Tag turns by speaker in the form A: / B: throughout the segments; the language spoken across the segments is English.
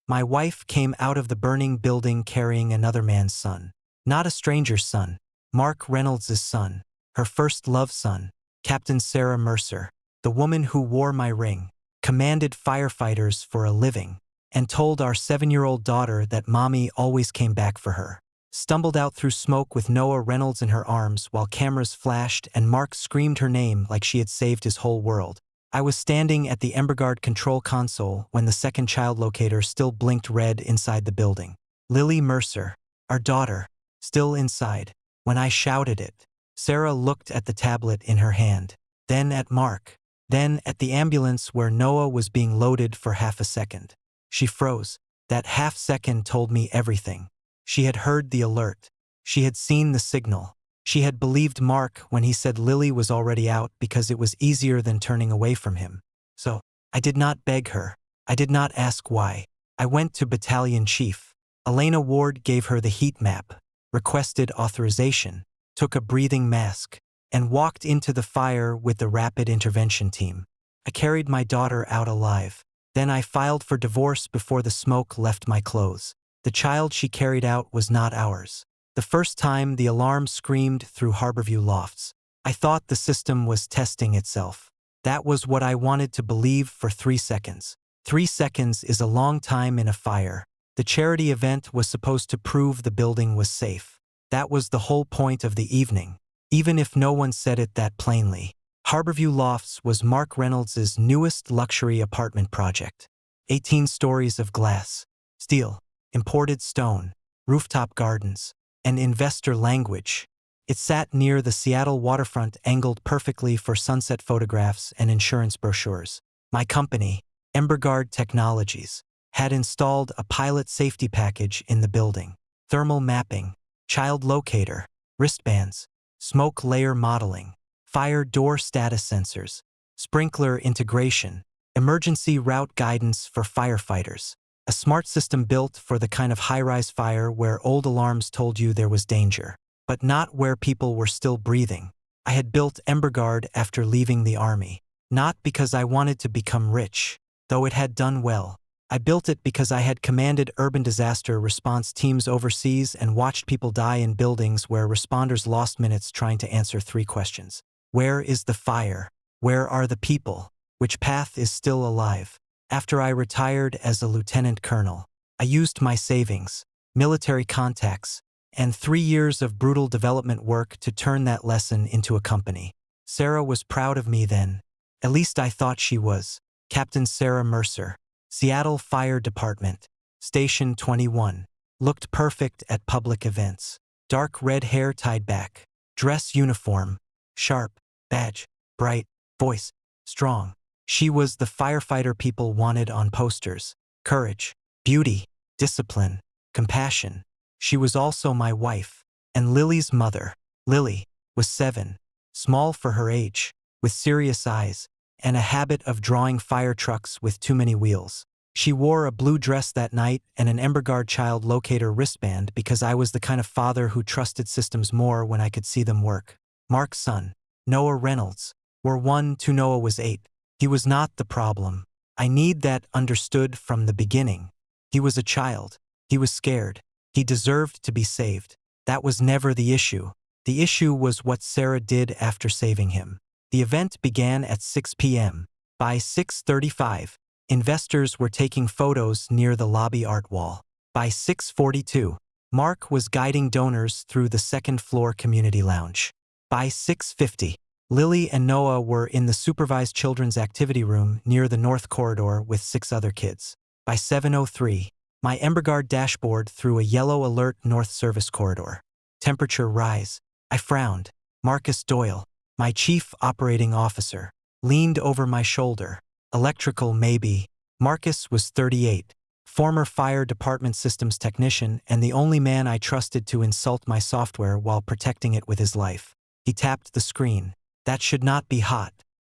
A: My wife came out of the burning building carrying another man's son. Not a stranger's son. Mark Reynolds' son. Her first love son. Captain Sarah Mercer. The woman who wore my ring. Commanded firefighters for a living. And told our 7-year-old daughter that mommy always came back for her. Stumbled out through smoke with Noah Reynolds in her arms while cameras flashed and Mark screamed her name like she had saved his whole world. I was standing at the EmberGuard control console when the second child locator still blinked red inside the building. Lily Mercer, our daughter, still inside. When I shouted it, Sarah looked at the tablet in her hand, then at Mark, then at the ambulance where Noah was being loaded for half a second. She froze. That half second told me everything. She had heard the alert. She had seen the signal. She had believed Mark when he said Lily was already out because it was easier than turning away from him. So, I did not beg her. I did not ask why. I went to battalion chief. Elena Ward gave her the heat map, requested authorization, took a breathing mask, and walked into the fire with the rapid intervention team. I carried my daughter out alive. Then I filed for divorce before the smoke left my clothes. The child she carried out was not ours. The first time the alarm screamed through Harborview lofts, I thought the system was testing itself. That was what I wanted to believe for 3 seconds. 3 seconds is a long time in a fire. The charity event was supposed to prove the building was safe. That was the whole point of the evening, even if no one said it that plainly. Harborview Lofts was Mark Reynolds' newest luxury apartment project. 18 stories of glass, steel, imported stone, rooftop gardens, and investor language. It sat near the Seattle waterfront, angled perfectly for sunset photographs and insurance brochures. My company, EmberGuard Technologies, had installed a pilot safety package in the building. Thermal mapping, child locator, wristbands, smoke layer modeling, fire door status sensors, sprinkler integration, emergency route guidance for firefighters. A smart system built for the kind of high-rise fire where old alarms told you there was danger, but not where people were still breathing. I had built EmberGuard after leaving the army, not because I wanted to become rich, though it had done well. I built it because I had commanded urban disaster response teams overseas and watched people die in buildings where responders lost minutes trying to answer 3 questions. Where is the fire? Where are the people? Which path is still alive? After I retired as a lieutenant colonel, I used my savings, military contacts, and 3 years of brutal development work to turn that lesson into a company. Sarah was proud of me then. At least I thought she was. Captain Sarah Mercer, Seattle Fire Department, Station 21. Looked perfect at public events. Dark red hair tied back. Dress uniform. Sharp. Badge. Bright. Voice. Strong. She was the firefighter people wanted on posters. Courage, beauty, discipline, compassion. She was also my wife, and Lily's mother. Lily was 7, small for her age, with serious eyes, and a habit of drawing fire trucks with too many wheels. She wore a blue dress that night and an EmberGuard child locator wristband because I was the kind of father who trusted systems more when I could see them work. Mark's son, Noah Reynolds, were 1 to Noah was 8. He was not the problem. I need that understood from the beginning. He was a child. He was scared. He deserved to be saved. That was never the issue. The issue was what Sarah did after saving him. The event began at 6 p.m. By 6:35, investors were taking photos near the lobby art wall. By 6:42, Mark was guiding donors through the second-floor community lounge. By 6:50, Lily and Noah were in the supervised children's activity room near the north corridor with 6 other kids. By 7:03, my EmberGuard dashboard threw a yellow alert north service corridor. Temperature rise. I frowned. Marcus Doyle, my chief operating officer, leaned over my shoulder. Electrical maybe. Marcus was 38, former fire department systems technician and the only man I trusted to insult my software while protecting it with his life. He tapped the screen. That should not be hot.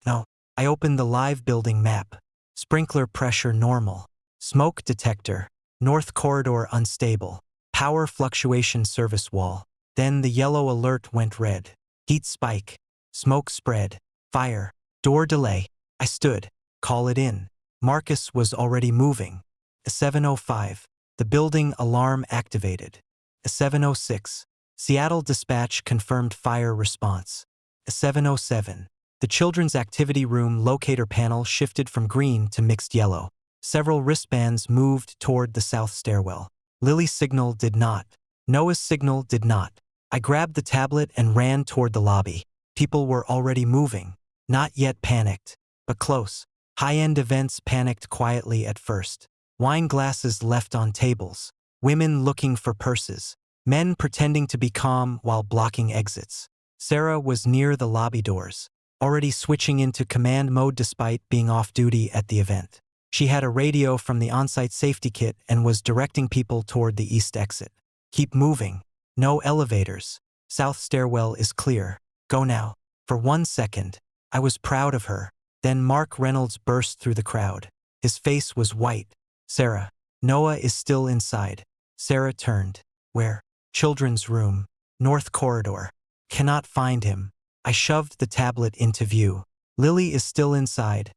A: No. I opened the live building map. Sprinkler pressure normal. Smoke detector. North corridor unstable. Power fluctuation service wall. Then the yellow alert went red. Heat spike. Smoke spread. Fire. Door delay. I stood. Call it in. Marcus was already moving. 7:05. The building alarm activated. 7:06. Seattle Dispatch confirmed fire response. 7:07. The children's activity room locator panel shifted from green to mixed yellow. Several wristbands moved toward the south stairwell. Lily's signal did not. Noah's signal did not. I grabbed the tablet and ran toward the lobby. People were already moving. Not yet panicked, but close. High-end events panicked quietly at first. Wine glasses left on tables. Women looking for purses. Men pretending to be calm while blocking exits. Sarah was near the lobby doors, already switching into command mode despite being off duty at the event. She had a radio from the on-site safety kit and was directing people toward the east exit. Keep moving. No elevators. South stairwell is clear. Go now. For 1 second, I was proud of her. Then Mark Reynolds burst through the crowd. His face was white. Sarah. Noah is still inside. Sarah turned. Where? Children's room. North corridor. Cannot find him. I shoved the tablet into view. Lily is still inside.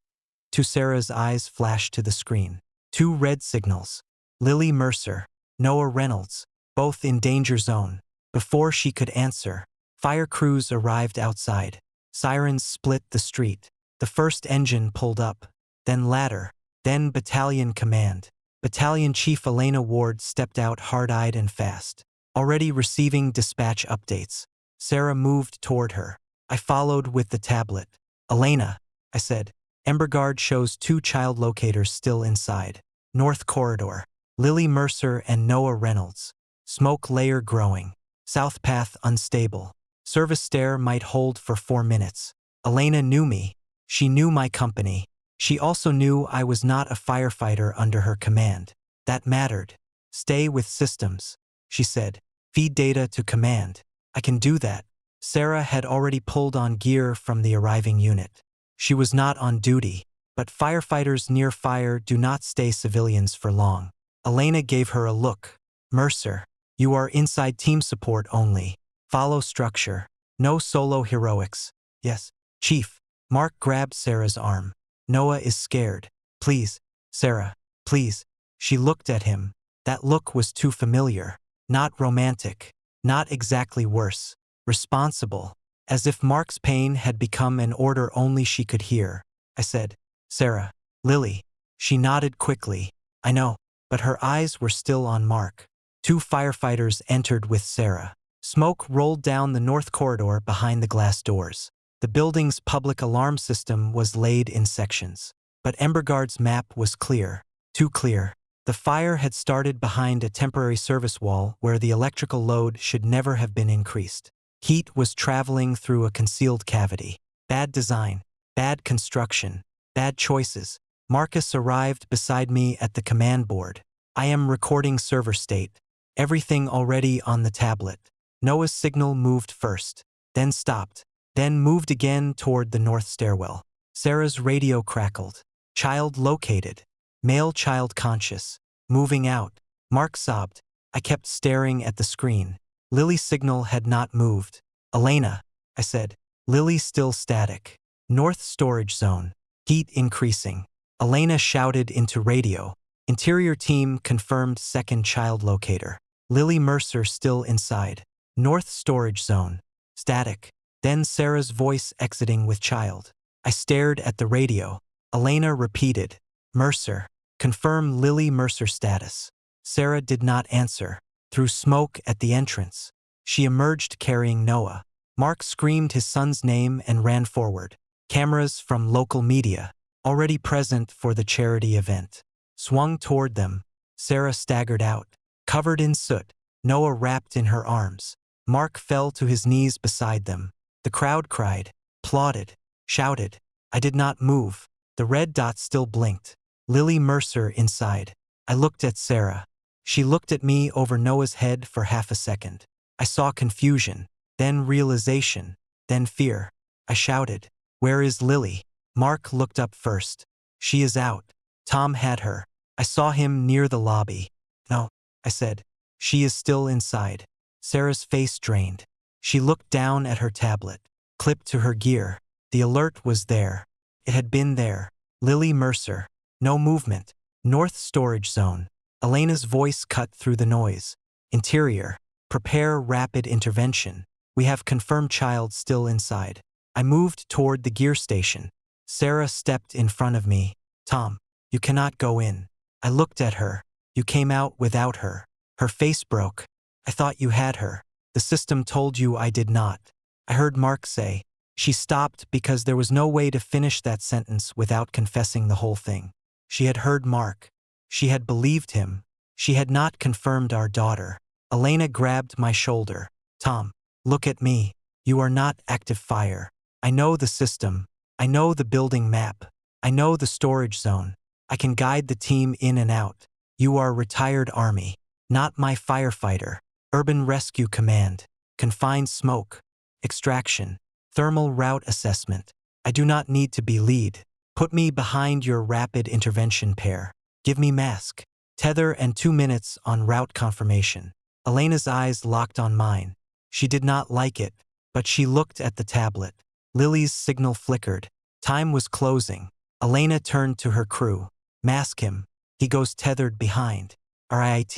A: To Sarah's eyes flashed to the screen. 2 red signals. Lily Mercer. Noah Reynolds. Both in danger zone. Before she could answer, fire crews arrived outside. Sirens split the street. The first engine pulled up. Then ladder. Then battalion command. Battalion Chief Elena Ward stepped out hard-eyed and fast. Already receiving dispatch updates. Sarah moved toward her. I followed with the tablet. Elena, I said. Emberguard shows 2 child locators still inside. North corridor. Lily Mercer and Noah Reynolds. Smoke layer growing. South path unstable. Service stair might hold for 4 minutes. Elena knew me. She knew my company. She also knew I was not a firefighter under her command. That mattered. Stay with systems, she said. Feed data to command. I can do that. Sarah had already pulled on gear from the arriving unit. She was not on duty, but firefighters near fire do not stay civilians for long. Elena gave her a look. Mercer, you are inside team support only. Follow structure. No solo heroics. Yes, Chief. Mark grabbed Sarah's arm. Noah is scared. Please, Sarah, please. She looked at him. That look was too familiar. Not romantic. Not exactly worse. Responsible. As if Mark's pain had become an order only she could hear. I said, Sarah, Lily. She nodded quickly. I know, but her eyes were still on Mark. 2 firefighters entered with Sarah. Smoke rolled down the north corridor behind the glass doors. The building's public alarm system was laid in sections. But Emberguard's map was clear. Too clear. The fire had started behind a temporary service wall where the electrical load should never have been increased. Heat was traveling through a concealed cavity. Bad design. Bad construction. Bad choices. Marcus arrived beside me at the command board. I am recording server state. Everything already on the tablet. Noah's signal moved first. Then stopped. Then moved again toward the north stairwell. Sarah's radio crackled. Child located. Male child conscious. Moving out. Mark sobbed. I kept staring at the screen. Lily's signal had not moved. Elena, I said. Lily still static. North storage zone. Heat increasing. Elena shouted into radio. Interior team confirmed second child locator. Lily Mercer still inside. North storage zone. Static. Then Sarah's voice exiting with child. I stared at the radio. Elena repeated. Mercer. Confirm Lily Mercer status. Sarah did not answer. Through smoke at the entrance. She emerged carrying Noah. Mark screamed his son's name and ran forward. Cameras from local media, already present for the charity event, swung toward them. Sarah staggered out, covered in soot. Noah wrapped in her arms. Mark fell to his knees beside them. The crowd cried, applauded, shouted. I did not move. The red dot still blinked. Lily Mercer inside. I looked at Sarah. She looked at me over Noah's head for half a second. I saw confusion, then realization, then fear. I shouted, Where is Lily? Mark looked up first. She is out. Tom had her. I saw him near the lobby. No, I said. She is still inside. Sarah's face drained. She looked down at her tablet, clipped to her gear. The alert was there. It had been there. Lily Mercer. No movement. North Storage Zone. Elena's voice cut through the noise. Interior. Prepare rapid intervention. We have confirmed child still inside. I moved toward the gear station. Sarah stepped in front of me. Tom, you cannot go in. I looked at her. You came out without her. Her face broke. I thought you had her. The system told you I did not. I heard Mark say. She stopped because there was no way to finish that sentence without confessing the whole thing. She had heard Mark. She had believed him. She had not confirmed our daughter. Elena grabbed my shoulder. Tom, look at me. You are not active fire. I know the system. I know the building map. I know the storage zone. I can guide the team in and out. You are retired Army, not my firefighter. Urban Rescue Command. Confined smoke. Extraction. Thermal route assessment. I do not need to be lead. Put me behind your rapid intervention pair. Give me mask. Tether and 2 minutes on route confirmation. Elena's eyes locked on mine. She did not like it, but she looked at the tablet. Lily's signal flickered. Time was closing. Elena turned to her crew. Mask him. He goes tethered behind. RIT.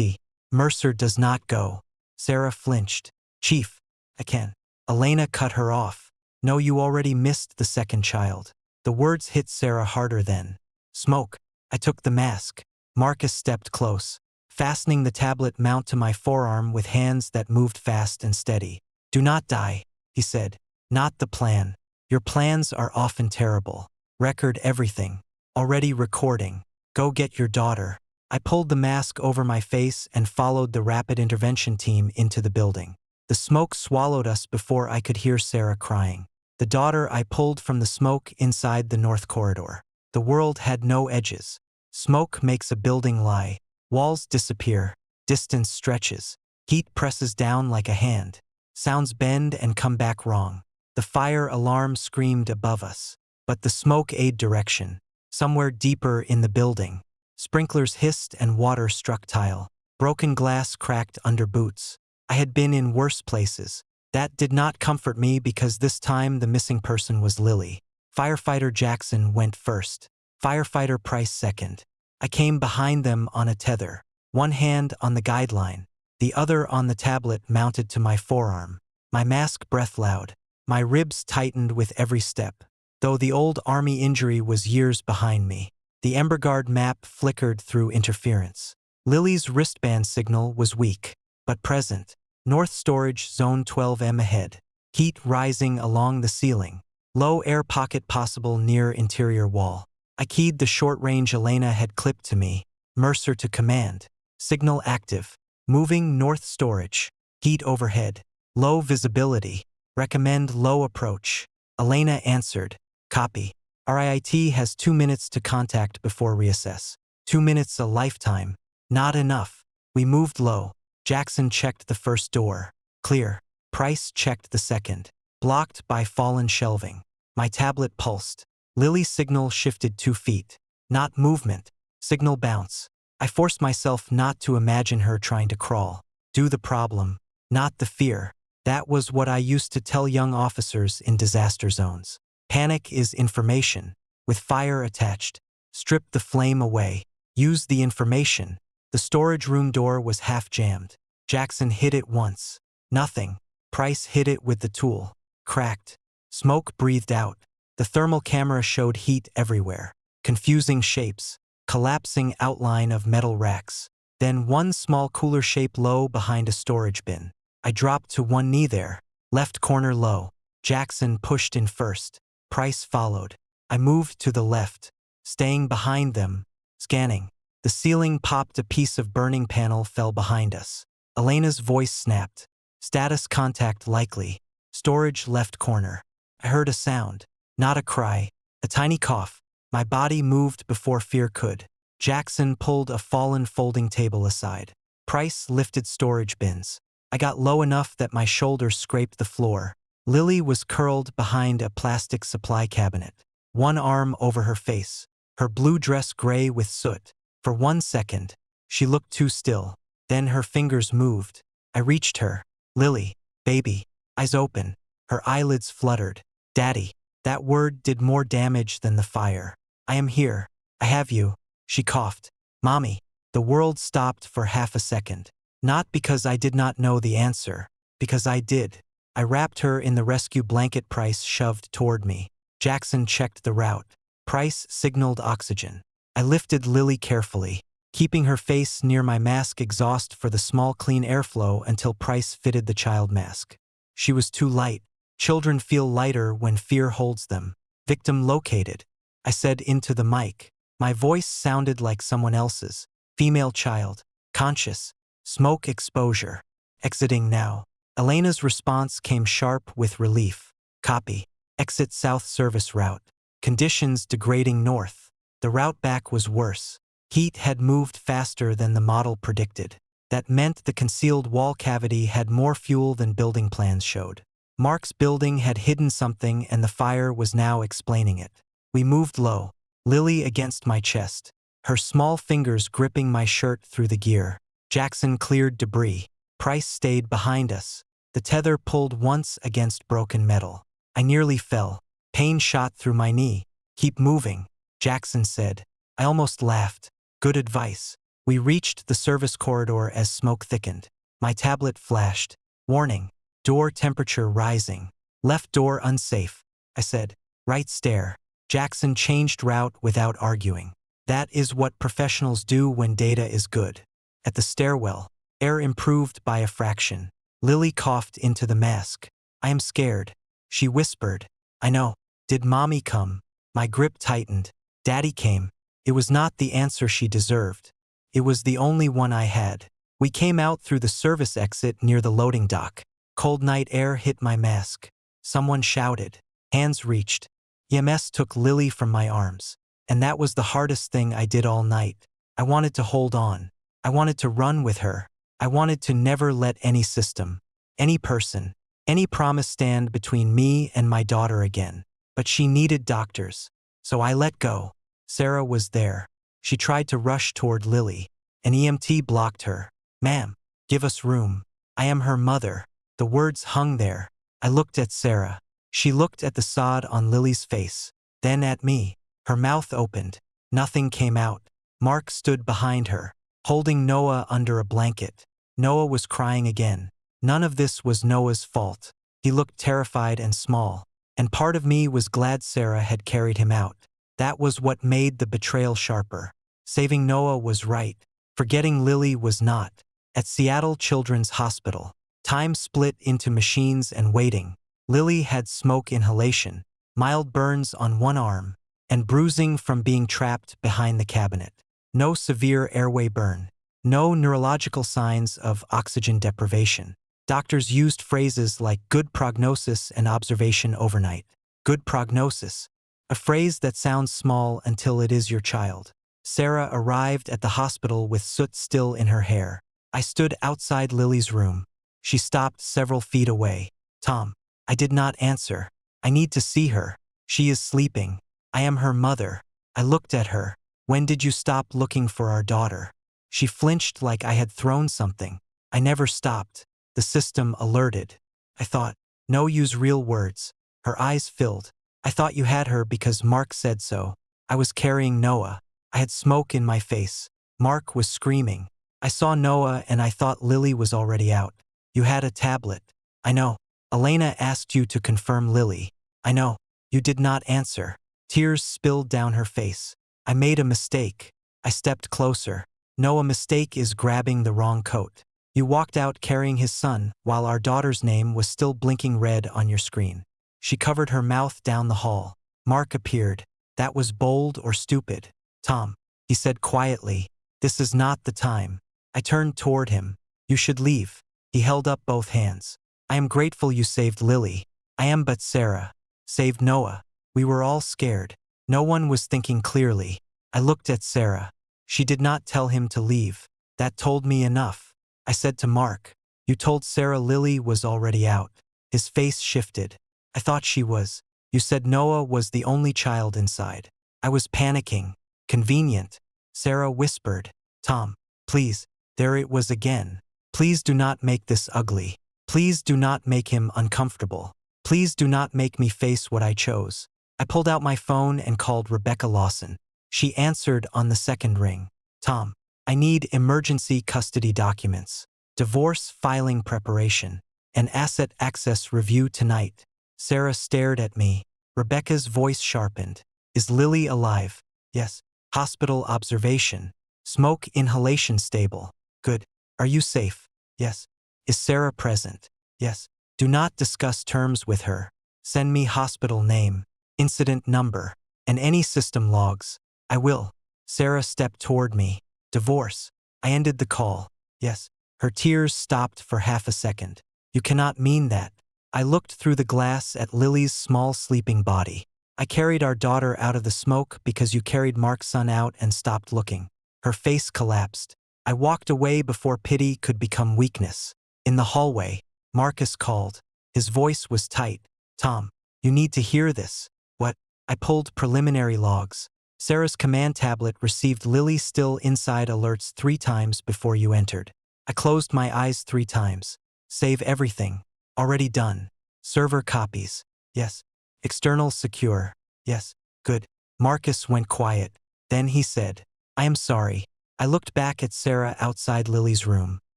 A: Mercer does not go. Sarah flinched. Chief, I can. Elena cut her off. No, you already missed the second child. The words hit Sarah harder then. Smoke. I took the mask. Marcus stepped close, fastening the tablet mount to my forearm with hands that moved fast and steady. Do not die, he said. Not the plan. Your plans are often terrible. Record everything. Already recording. Go get your daughter. I pulled the mask over my face and followed the rapid intervention team into the building. The smoke swallowed us before I could hear Sarah crying. The daughter I pulled from the smoke inside the north corridor. The world had no edges. Smoke makes a building lie. Walls disappear. Distance stretches. Heat presses down like a hand. Sounds bend and come back wrong. The fire alarm screamed above us. But the smoke aid direction. Somewhere deeper in the building. Sprinklers hissed and water struck tile. Broken glass cracked under boots. I had been in worse places. That did not comfort me because this time the missing person was Lily. Firefighter Jackson went first. Firefighter Price second. I came behind them on a tether. One hand on the guideline. The other on the tablet mounted to my forearm. My mask breath loud. My ribs tightened with every step. Though the old Army injury was years behind me. The Emberguard map flickered through interference. Lily's wristband signal was weak, but present. North Storage Zone 12M ahead. Heat rising along the ceiling. Low air pocket possible near interior wall. I keyed the short range Elena had clipped to me. Mercer to command. Signal active. Moving North Storage. Heat overhead. Low visibility. Recommend low approach. Elena answered. Copy. RIT has 2 minutes to contact before reassess. 2 minutes a lifetime. Not enough. We moved low. Jackson checked the first door. Clear. Price checked the second. Blocked by fallen shelving. My tablet pulsed. Lily's signal shifted 2 feet. Not movement. Signal bounce. I forced myself not to imagine her trying to crawl. Do the problem, not the fear. That was what I used to tell young officers in disaster zones. Panic is information. With fire attached. Strip the flame away. Use the information. The storage room door was half jammed. Jackson hit it once. Nothing. Price hit it with the tool. Cracked. Smoke breathed out. The thermal camera showed heat everywhere. Confusing shapes. Collapsing outline of metal racks. Then one small cooler shape low behind a storage bin. I dropped to one knee there. Left corner low. Jackson pushed in first. Price followed. I moved to the left. Staying behind them. Scanning. The ceiling popped. A piece of burning panel fell behind us. Elena's voice snapped. Status contact likely. Storage left corner. I heard a sound. Not a cry. A tiny cough. My body moved before fear could. Jackson pulled a fallen folding table aside. Price lifted storage bins. I got low enough that my shoulders scraped the floor. Lily was curled behind a plastic supply cabinet. One arm over her face. Her blue dress gray with soot. For 1 second, she looked too still. Then her fingers moved. I reached her. Lily, baby, eyes open. Her eyelids fluttered. Daddy. That word did more damage than the fire. I am here. I have you. She coughed. Mommy. The world stopped for half a second. Not because I did not know the answer, because I did. I wrapped her in the rescue blanket Price shoved toward me. Jackson checked the route. Price signaled oxygen. I lifted Lily carefully, keeping her face near my mask exhaust for the small clean airflow until Price fitted the child mask. She was too light. Children feel lighter when fear holds them. Victim located, I said into the mic. My voice sounded like someone else's. Female child. Conscious. Smoke exposure. Exiting now. Elena's response came sharp with relief. Copy. Exit south service route. Conditions degrading north. The route back was worse. Heat had moved faster than the model predicted. That meant the concealed wall cavity had more fuel than building plans showed. Mark's building had hidden something and the fire was now explaining it. We moved low, Lily against my chest, her small fingers gripping my shirt through the gear. Jackson cleared debris. Price stayed behind us. The tether pulled once against broken metal. I nearly fell. Pain shot through my knee. Keep moving, Jackson said. I almost laughed. Good advice. We reached the service corridor as smoke thickened. My tablet flashed. Warning. Door temperature rising. Left door unsafe. I said. Right stair. Jackson changed route without arguing. That is what professionals do when data is good. At the stairwell, air improved by a fraction. Lily coughed into the mask. I am scared. She whispered. I know. Did Mommy come? My grip tightened. Daddy came. It was not the answer she deserved. It was the only one I had. We came out through the service exit near the loading dock. Cold night air hit my mask. Someone shouted. Hands reached. EMS took Lily from my arms. And that was the hardest thing I did all night. I wanted to hold on. I wanted to run with her. I wanted to never let any system, any person, any promise stand between me and my daughter again. But she needed doctors. So I let go. Sarah was there. She tried to rush toward Lily. An EMT blocked her. Ma'am, give us room. I am her mother. The words hung there. I looked at Sarah. She looked at the sod on Lily's face. Then at me. Her mouth opened. Nothing came out. Mark stood behind her, holding Noah under a blanket. Noah was crying again. None of this was Noah's fault. He looked terrified and small. And part of me was glad Sarah had carried him out. That was what made the betrayal sharper. Saving Noah was right. Forgetting Lily was not. At Seattle Children's Hospital, time split into machines and waiting. Lily had smoke inhalation, mild burns on one arm, and bruising from being trapped behind the cabinet. No severe airway burn. No neurological signs of oxygen deprivation. Doctors used phrases like good prognosis and observation overnight. Good prognosis. A phrase that sounds small until it is your child. Sarah arrived at the hospital with soot still in her hair. I stood outside Lily's room. She stopped several feet away. Tom. I did not answer. I need to see her. She is sleeping. I am her mother. I looked at her. When did you stop looking for our daughter? She flinched like I had thrown something. I never stopped. The system alerted. I thought, no, use real words. Her eyes filled. I thought you had her because Mark said so. I was carrying Noah. I had smoke in my face. Mark was screaming. I saw Noah and I thought Lily was already out. You had a tablet. I know. Elena asked you to confirm Lily. I know. You did not answer. Tears spilled down her face. I made a mistake. I stepped closer. No, a mistake is grabbing the wrong coat. You walked out carrying his son while our daughter's name was still blinking red on your screen. She covered her mouth down the hall. Mark appeared. That was bold or stupid. Tom, he said quietly, this is not the time. I turned toward him. You should leave. He held up both hands. I am grateful you saved Lily. I am, but Sarah saved Noah. We were all scared. No one was thinking clearly. I looked at Sarah. She did not tell him to leave. That told me enough. I said to Mark, you told Sarah Lily was already out. His face shifted. I thought she was. You said Noah was the only child inside. I was panicking. Convenient. Sarah whispered. Tom, please. There it was again. Please do not make this ugly. Please do not make him uncomfortable. Please do not make me face what I chose. I pulled out my phone and called Rebecca Lawson. She answered on the second ring. Tom, I need emergency custody documents, divorce filing preparation, and asset access review tonight. Sarah stared at me. Rebecca's voice sharpened. Is Lily alive? Yes. Hospital observation. Smoke inhalation stable. Good. Are you safe? Yes. Is Sarah present? Yes. Do not discuss terms with her. Send me hospital name, incident number, and any system logs. I will. Sarah stepped toward me. Divorce. I ended the call. Yes. Her tears stopped for half a second. You cannot mean that. I looked through the glass at Lily's small sleeping body. I carried our daughter out of the smoke because you carried Mark's son out and stopped looking. Her face collapsed. I walked away before pity could become weakness. In the hallway, Marcus called. His voice was tight. Tom, you need to hear this. What? I pulled preliminary logs. Sarah's command tablet received Lily still inside alerts 3 times before you entered. I closed my eyes 3 times. Save everything. Already done. Server copies. Yes. External secure. Yes. Good. Marcus went quiet. Then he said, I am sorry. I looked back at Sarah outside Lily's room,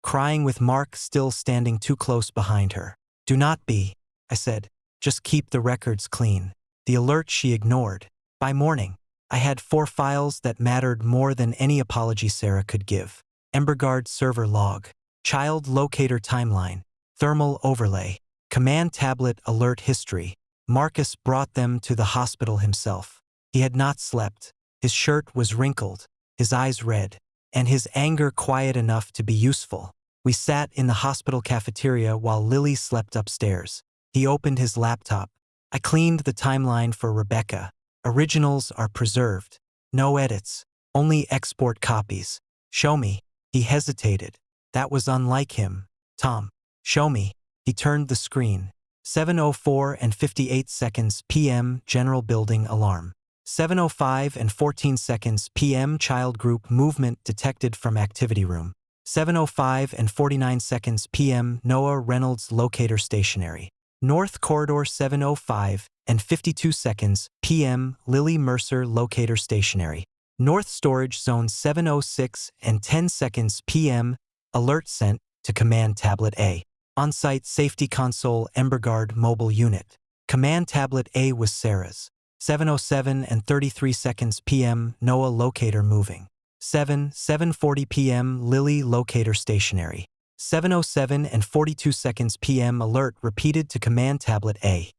A: crying with Mark still standing too close behind her. Do not be, I said. Just keep the records clean. The alert she ignored. By morning, I had 4 files that mattered more than any apology Sarah could give. EmberGuard server log, child locator timeline, thermal overlay, command tablet alert history. Marcus brought them to the hospital himself. He had not slept. His shirt was wrinkled, his eyes red, and his anger quiet enough to be useful. We sat in the hospital cafeteria while Lily slept upstairs. He opened his laptop. I cleaned the timeline for Rebecca. Originals are preserved. No edits. Only export copies. Show me. He hesitated. That was unlike him. Tom, show me. He turned the screen. 7:04 and 58 seconds p.m. General building alarm. 7:05 and 14 seconds p.m. Child group movement detected from activity room. 7:05 and 49 seconds p.m. Noah Reynolds locator stationary. North corridor 7:05 and 52 seconds p.m. Lily Mercer locator stationary. North storage zone 7:06 and 10 seconds p.m. Alert sent to command tablet A. On-site safety console EmberGuard mobile unit. Command tablet A was Sarah's. 7:07 and 33 seconds p.m. Noah locator moving. 7:40 p.m. Lily locator stationary. 7:07 and 42 seconds p.m. alert repeated to command tablet A.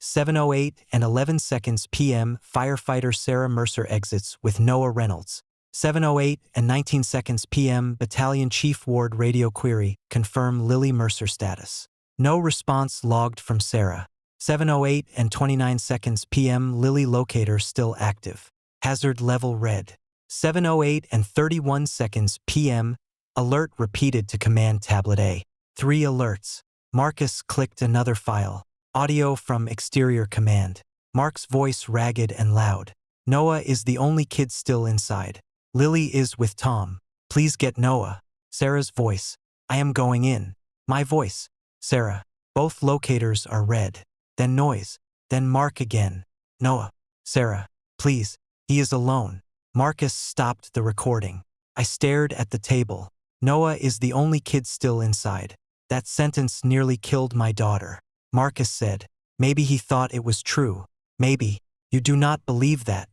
A: 7:08 and 11 seconds p.m. Firefighter Sarah Mercer exits with Noah Reynolds. 7:08 and 19 seconds p.m. Battalion Chief Ward radio query, confirm Lily Mercer status. No response logged from Sarah. 7:08 and 29 seconds p.m. Lily locator still active. Hazard level red. 7:08 and 31 seconds p.m. Alert repeated to command tablet A. 3 alerts. Marcus clicked another file. Audio from exterior command. Mark's voice ragged and loud. Noah is the only kid still inside. Lily is with Tom. Please get Noah. Sarah's voice. I am going in. My voice. Sarah. Both locators are red. Then noise. Then Mark again. Noah. Sarah. Please. He is alone. Marcus stopped the recording. I stared at the table. Noah is the only kid still inside. That sentence nearly killed my daughter. Marcus said. Maybe he thought it was true. Maybe. You do not believe that.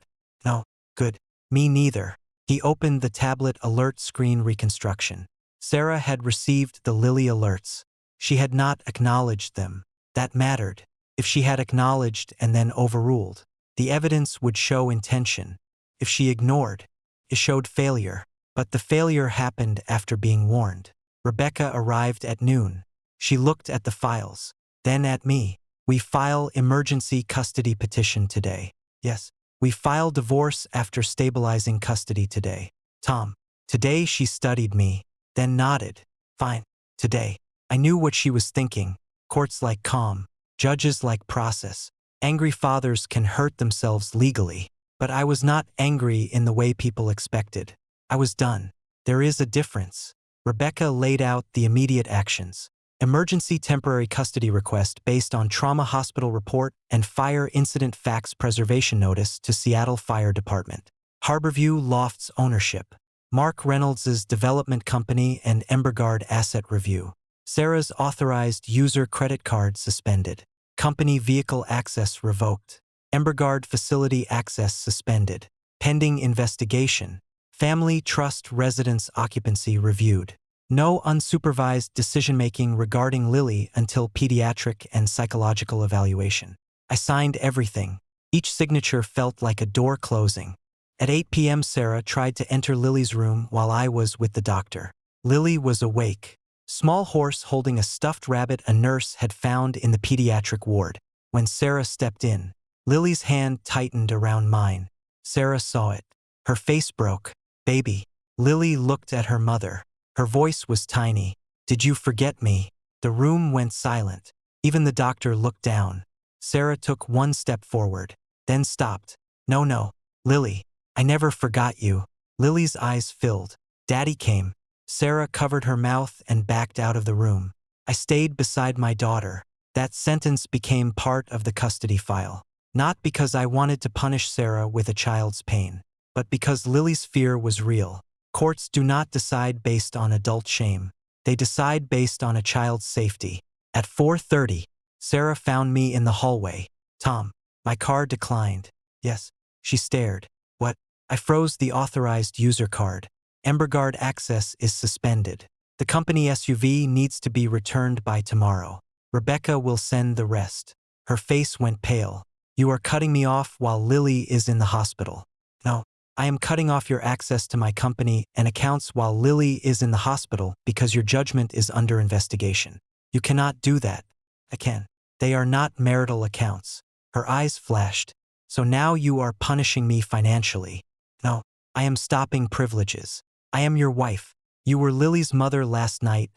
A: No. Good. Me neither. He opened the tablet alert screen reconstruction. Sarah had received the Lily alerts. She had not acknowledged them. That mattered. If she had acknowledged and then overruled, the evidence would show intention. If she ignored, it showed failure. But the failure happened after being warned. Rebecca arrived at noon. She looked at the files, then at me. We file emergency custody petition today. Yes. We file divorce after stabilizing custody today. Tom. Today she studied me, then nodded. Fine. Today. I knew what she was thinking. Courts like calm. Judges like process. Angry fathers can hurt themselves legally. But I was not angry in the way people expected. I was done. There is a difference. Rebecca laid out the immediate actions. Emergency temporary custody request based on trauma hospital report and fire incident facts preservation notice to Seattle Fire Department. Harborview Lofts ownership. Mark Reynolds's development company and Emberguard asset review. Sarah's authorized user credit card suspended. Company vehicle access revoked. Emberguard facility access suspended. Pending investigation. Family trust residence occupancy reviewed. No unsupervised decision-making regarding Lily until pediatric and psychological evaluation. I signed everything. Each signature felt like a door closing. At 8 p.m. Sarah tried to enter Lily's room while I was with the doctor. Lily was awake. Small horse holding a stuffed rabbit a nurse had found in the pediatric ward. When Sarah stepped in, Lily's hand tightened around mine. Sarah saw it. Her face broke. Baby. Lily looked at her mother. Her voice was tiny. Did you forget me? The room went silent. Even the doctor looked down. Sarah took one step forward, then stopped. No, Lily. I never forgot you. Lily's eyes filled. Daddy came. Sarah covered her mouth and backed out of the room. I stayed beside my daughter. That sentence became part of the custody file. Not because I wanted to punish Sarah with a child's pain, but because Lily's fear was real. Courts do not decide based on adult shame. They decide based on a child's safety. At 4:30, Sarah found me in the hallway. Tom, my car declined. Yes, she stared. What? I froze the authorized user card. Emberguard access is suspended. The company SUV needs to be returned by tomorrow. Rebecca will send the rest. Her face went pale. You are cutting me off while Lily is in the hospital. No, I am cutting off your access to my company and accounts while Lily is in the hospital because your judgment is under investigation. You cannot do that. I can. They are not marital accounts. Her eyes flashed. So now you are punishing me financially. No, I am stopping privileges. I am your wife. You were Lily's mother last night.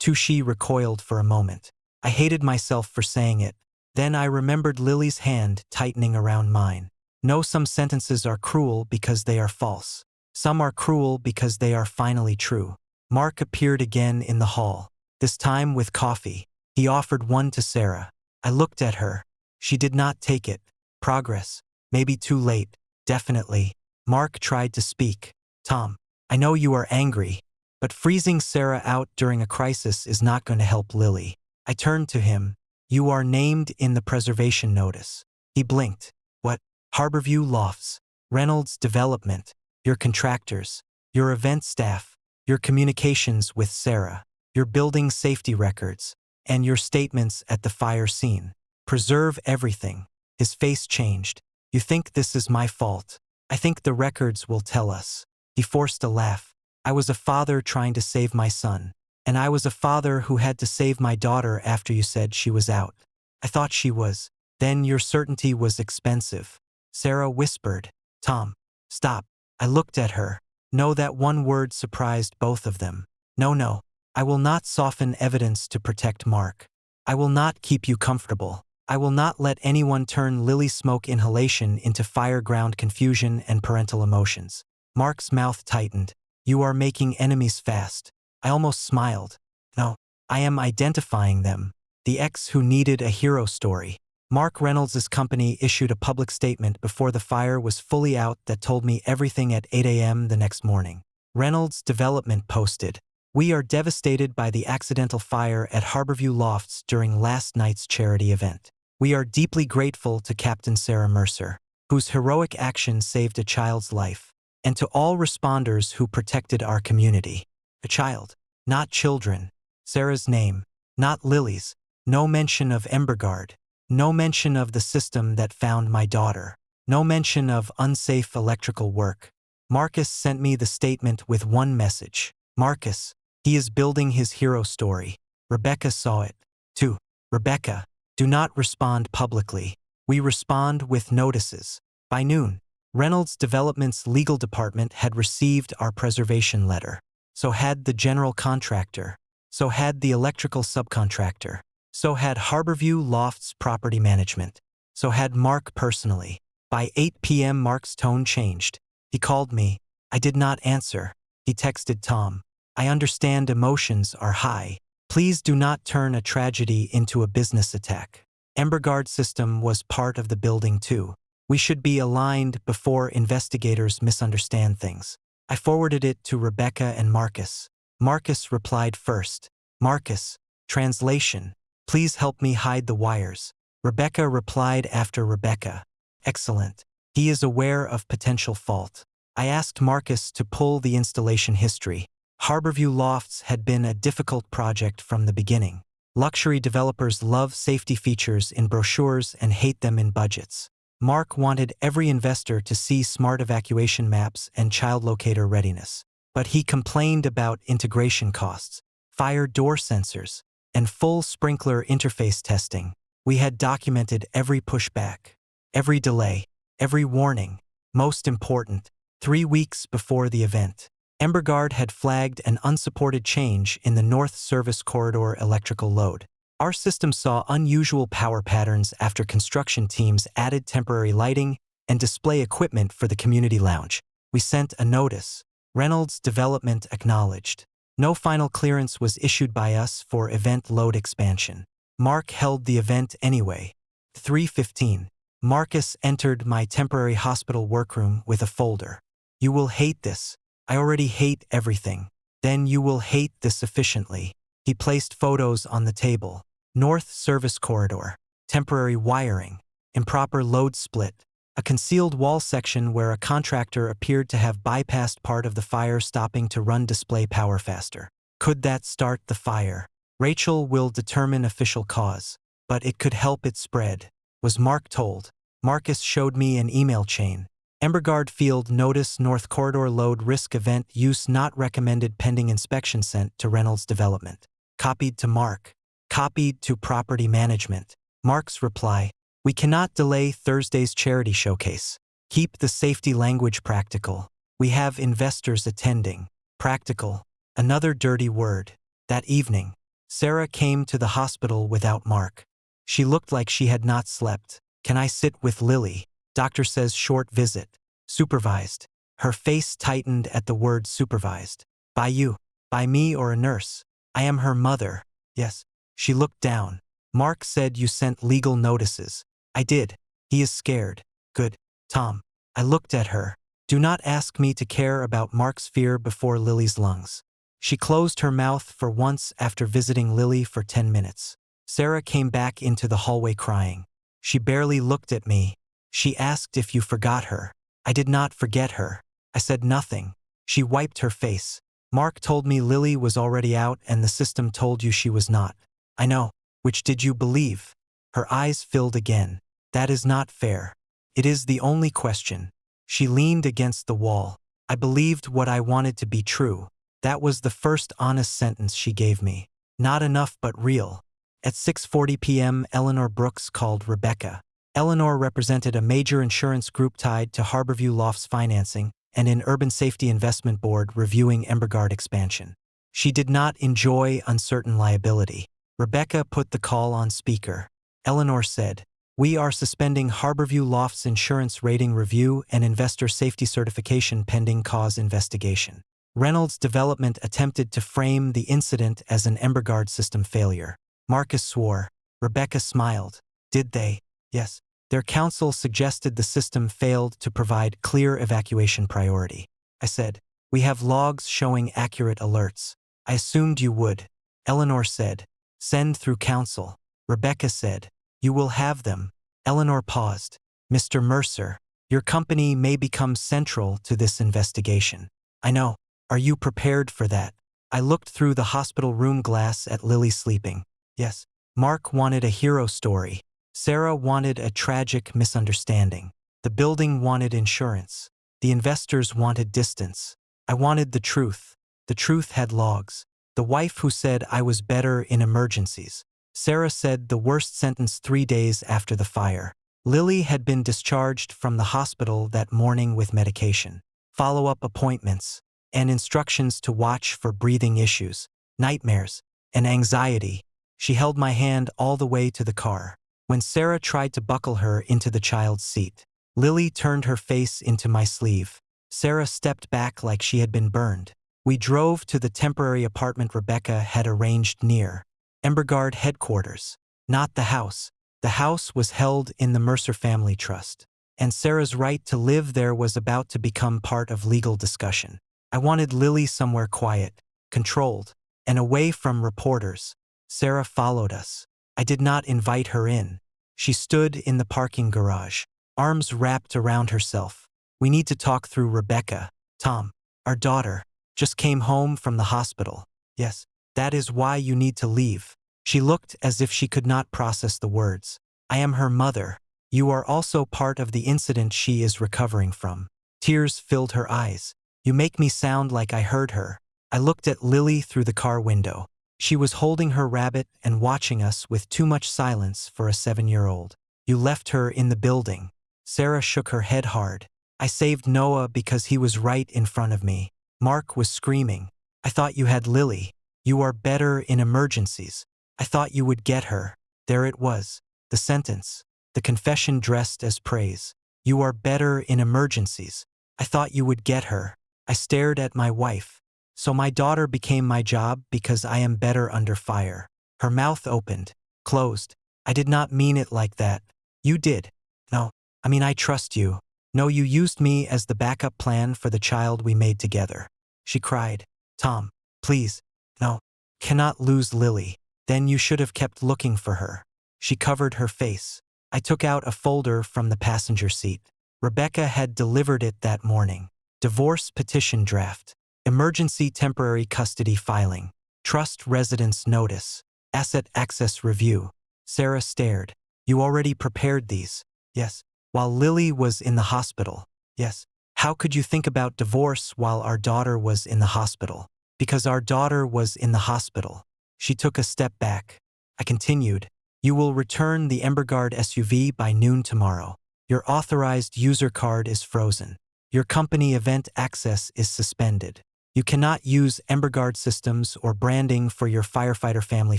A: She recoiled for a moment. I hated myself for saying it. Then I remembered Lily's hand tightening around mine. No, some sentences are cruel because they are false. Some are cruel because they are finally true. Mark appeared again in the hall, this time with coffee. He offered one to Sarah. I looked at her. She did not take it. Progress. Maybe too late. Definitely. Mark tried to speak. Tom, I know you are angry, but freezing Sarah out during a crisis is not going to help Lily. I turned to him. You are named in the preservation notice. He blinked. What? Harborview Lofts, Reynolds Development, your contractors, your event staff, your communications with Sarah, your building safety records, and your statements at the fire scene. Preserve everything. His face changed. You think this is my fault? I think the records will tell us. He forced a laugh. I was a father trying to save my son. And I was a father who had to save my daughter after you said she was out. I thought she was. Then your certainty was expensive. Sarah whispered. Tom, stop. I looked at her. No, that one word surprised both of them. No. I will not soften evidence to protect Mark. I will not keep you comfortable. I will not let anyone turn lily smoke inhalation into fireground confusion and parental emotions. Mark's mouth tightened. You are making enemies fast. I almost smiled. No, I am identifying them. The ex who needed a hero story. Mark Reynolds' company issued a public statement before the fire was fully out that told me everything at 8 a.m. the next morning. Reynolds Development posted, "We are devastated by the accidental fire at Harborview Lofts during last night's charity event. We are deeply grateful to Captain Sarah Mercer, whose heroic action saved a child's life, and to all responders who protected our community. A child, not children. Sarah's name, not Lily's. No mention of Emberguard. No mention of the system that found my daughter. No mention of unsafe electrical work." Marcus sent me the statement with one message. Marcus, he is building his hero story. Rebecca saw it, too. Rebecca, do not respond publicly. We respond with notices. By noon, Reynolds Development's legal department had received our preservation letter. So had the general contractor. So had the electrical subcontractor. So had Harborview Lofts Property Management. So had Mark personally. By 8 p.m. Mark's tone changed. He called me. I did not answer. He texted Tom. I understand emotions are high. Please do not turn a tragedy into a business attack. Emberguard system was part of the building too. We should be aligned before investigators misunderstand things. I forwarded it to Rebecca and Marcus. Marcus replied first. Marcus, translation, please help me hide the wires. Rebecca replied after Rebecca. Excellent. He is aware of potential fault. I asked Marcus to pull the installation history. Harborview Lofts had been a difficult project from the beginning. Luxury developers love safety features in brochures and hate them in budgets. Mark wanted every investor to see smart evacuation maps and child locator readiness. But he complained about integration costs, fire door sensors, and full sprinkler interface testing. We had documented every pushback, every delay, every warning. Most important, 3 weeks before the event, EmberGuard had flagged an unsupported change in the North Service Corridor electrical load. Our system saw unusual power patterns after construction teams added temporary lighting and display equipment for the community lounge. We sent a notice. Reynolds Development acknowledged. No final clearance was issued by us for event load expansion. Mark held the event anyway. 3:15. Marcus entered my temporary hospital workroom with a folder. You will hate this. I already hate everything. Then you will hate this efficiently. He placed photos on the table. North Service Corridor, temporary wiring, improper load split, a concealed wall section where a contractor appeared to have bypassed part of the fire stopping to run display power faster. Could that start the fire? Rachel will determine official cause, but it could help it spread, was Mark told. Marcus showed me an email chain. EmberGuard Field Notice North Corridor Load Risk Event Use Not Recommended Pending Inspection sent to Reynolds Development. Copied to Mark. Copied to Property Management. Mark's reply, we cannot delay Thursday's charity showcase. Keep the safety language practical. We have investors attending. Practical. Another dirty word. That evening, Sarah came to the hospital without Mark. She looked like she had not slept. Can I sit with Lily? Doctor says short visit. Supervised. Her face tightened at the word supervised. By you. By me or a nurse? I am her mother. Yes. She looked down. Mark said you sent legal notices. I did. He is scared. Good. Tom. I looked at her. Do not ask me to care about Mark's fear before Lily's lungs. She closed her mouth for once after visiting Lily for 10 minutes. Sarah came back into the hallway crying. She barely looked at me. She asked if you forgot her. I did not forget her. I said nothing. She wiped her face. Mark told me Lily was already out and the system told you she was not. I know. Which did you believe? Her eyes filled again. That is not fair. It is the only question. She leaned against the wall. I believed what I wanted to be true. That was the first honest sentence she gave me. Not enough but real. At 6:40 p.m. Eleanor Brooks called Rebecca. Eleanor represented a major insurance group tied to Harborview Lofts financing and an urban safety investment board reviewing EmberGuard expansion. She did not enjoy uncertain liability. Rebecca put the call on speaker. Eleanor said, we are suspending Harborview Lofts insurance rating review and investor safety certification pending cause investigation. Reynolds Development attempted to frame the incident as an EmberGuard system failure. Marcus swore. Rebecca smiled. Did they? Yes. Their counsel suggested the system failed to provide clear evacuation priority. I said, we have logs showing accurate alerts. I assumed you would. Eleanor said, send through counsel. Rebecca said, you will have them. Eleanor paused. Mr. Mercer, your company may become central to this investigation. I know. Are you prepared for that? I looked through the hospital room glass at Lily sleeping. Yes. Mark wanted a hero story. Sarah wanted a tragic misunderstanding. The building wanted insurance. The investors wanted distance. I wanted the truth. The truth had logs. The wife who said I was better in emergencies. Sarah said the worst sentence 3 days after the fire. Lily had been discharged from the hospital that morning with medication, follow-up appointments, and instructions to watch for breathing issues, nightmares, and anxiety. She held my hand all the way to the car. When Sarah tried to buckle her into the child's seat, Lily turned her face into my sleeve. Sarah stepped back like she had been burned. We drove to the temporary apartment Rebecca had arranged near EmberGuard headquarters, not the house. The house was held in the Mercer Family Trust, and Sarah's right to live there was about to become part of legal discussion. I wanted Lily somewhere quiet, controlled, and away from reporters. Sarah followed us. I did not invite her in. She stood in the parking garage, arms wrapped around herself. We need to talk through Rebecca. Tom, our daughter, just came home from the hospital. Yes, that is why you need to leave. She looked as if she could not process the words. I am her mother. You are also part of the incident she is recovering from. Tears filled her eyes. You make me sound like I heard her. I looked at Lily through the car window. She was holding her rabbit and watching us with too much silence for a 7-year-old. You left her in the building. Sarah shook her head hard. I saved Noah because he was right in front of me. Mark was screaming. I thought you had Lily. You are better in emergencies. I thought you would get her. There it was. The sentence. The confession dressed as praise. You are better in emergencies. I thought you would get her. I stared at my wife. So my daughter became my job because I am better under fire. Her mouth opened, closed. I did not mean it like that. You did. No, I trust you. No, you used me as the backup plan for the child we made together. She cried. Tom, please. No, cannot lose Lily. Then you should have kept looking for her. She covered her face. I took out a folder from the passenger seat. Rebecca had delivered it that morning. Divorce petition draft. Emergency temporary custody filing. Trust residence notice. Asset access review. Sarah stared. You already prepared these? Yes. While Lily was in the hospital? Yes. How could you think about divorce while our daughter was in the hospital? Because our daughter was in the hospital. She took a step back. I continued. You will return the EmberGuard SUV by noon tomorrow. Your authorized user card is frozen. Your company event access is suspended. You cannot use EmberGuard systems or branding for your Firefighter Family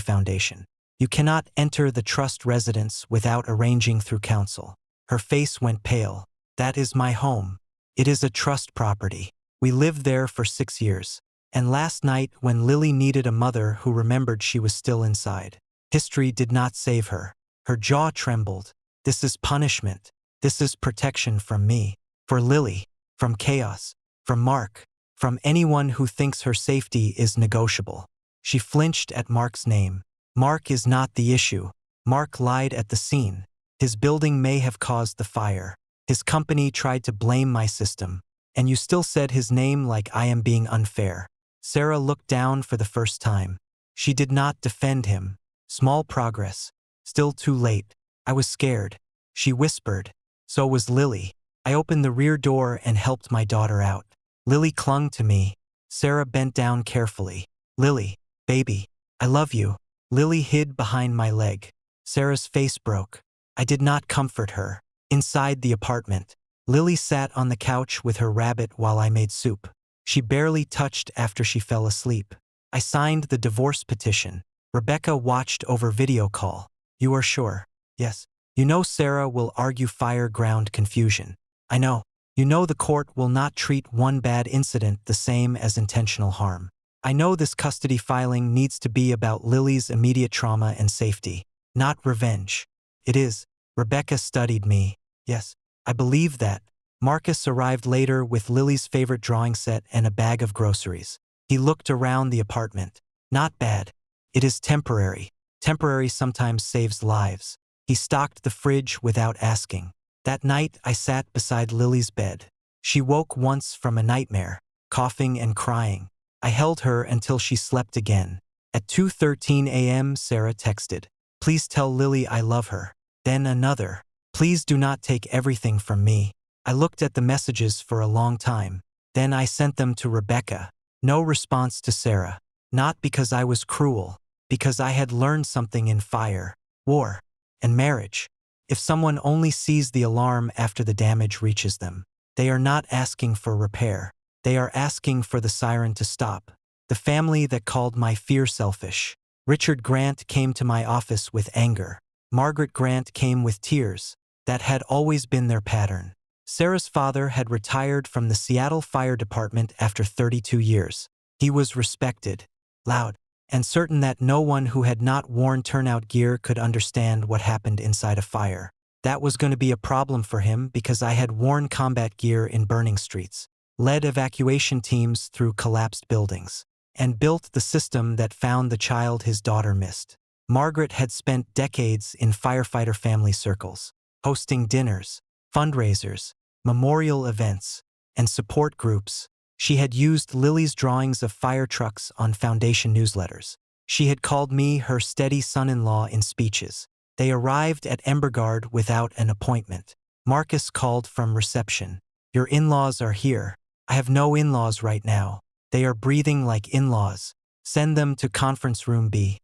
A: Foundation. You cannot enter the trust residence without arranging through counsel. Her face went pale. That is my home. It is a trust property. We lived there for 6 years. And last night, when Lily needed a mother who remembered she was still inside, history did not save her. Her jaw trembled. This is punishment. This is protection from me. For Lily. From chaos. From Mark. From anyone who thinks her safety is negotiable. She flinched at Mark's name. Mark is not the issue. Mark lied at the scene. His building may have caused the fire. His company tried to blame my system. And you still said his name like I am being unfair. Sarah looked down for the first time. She did not defend him. Small progress. Still too late. I was scared. She whispered. So was Lily. I opened the rear door and helped my daughter out. Lily clung to me. Sarah bent down carefully. Lily, baby, I love you. Lily hid behind my leg. Sarah's face broke. I did not comfort her. Inside the apartment, Lily sat on the couch with her rabbit while I made soup. She barely touched after she fell asleep. I signed the divorce petition. Rebecca watched over video call. You are sure? Yes. You know Sarah will argue fire ground confusion. I know. You know the court will not treat one bad incident the same as intentional harm. I know this custody filing needs to be about Lily's immediate trauma and safety, not revenge. It is. Rebecca studied me. Yes, I believe that. Marcus arrived later with Lily's favorite drawing set and a bag of groceries. He looked around the apartment. Not bad. It is temporary. Temporary sometimes saves lives. He stocked the fridge without asking. That night, I sat beside Lily's bed. She woke once from a nightmare, coughing and crying. I held her until she slept again. At 2:13 a.m., Sarah texted, "Please tell Lily I love her." Then another, "Please do not take everything from me." I looked at the messages for a long time. Then I sent them to Rebecca. No response to Sarah. Not because I was cruel, because I had learned something in fire, war, and marriage. If someone only sees the alarm after the damage reaches them, they are not asking for repair. They are asking for the siren to stop. The family that called my fear selfish. Richard Grant came to my office with anger. Margaret Grant came with tears. That had always been their pattern. Sarah's father had retired from the Seattle Fire Department after 32 years. He was respected, loud, and certain that no one who had not worn turnout gear could understand what happened inside a fire. That was going to be a problem for him because I had worn combat gear in burning streets. led evacuation teams through collapsed buildings, and built the system that found the child his daughter missed. Margaret had spent decades in firefighter family circles, hosting dinners, fundraisers, memorial events, and support groups. She had used Lily's drawings of fire trucks on foundation newsletters. She had called me her steady son-in-law in speeches. They arrived at Embergard without an appointment. Marcus called from reception. "Your in-laws are here." "I have no in-laws right now. They are breathing like in-laws. Send them to conference room B."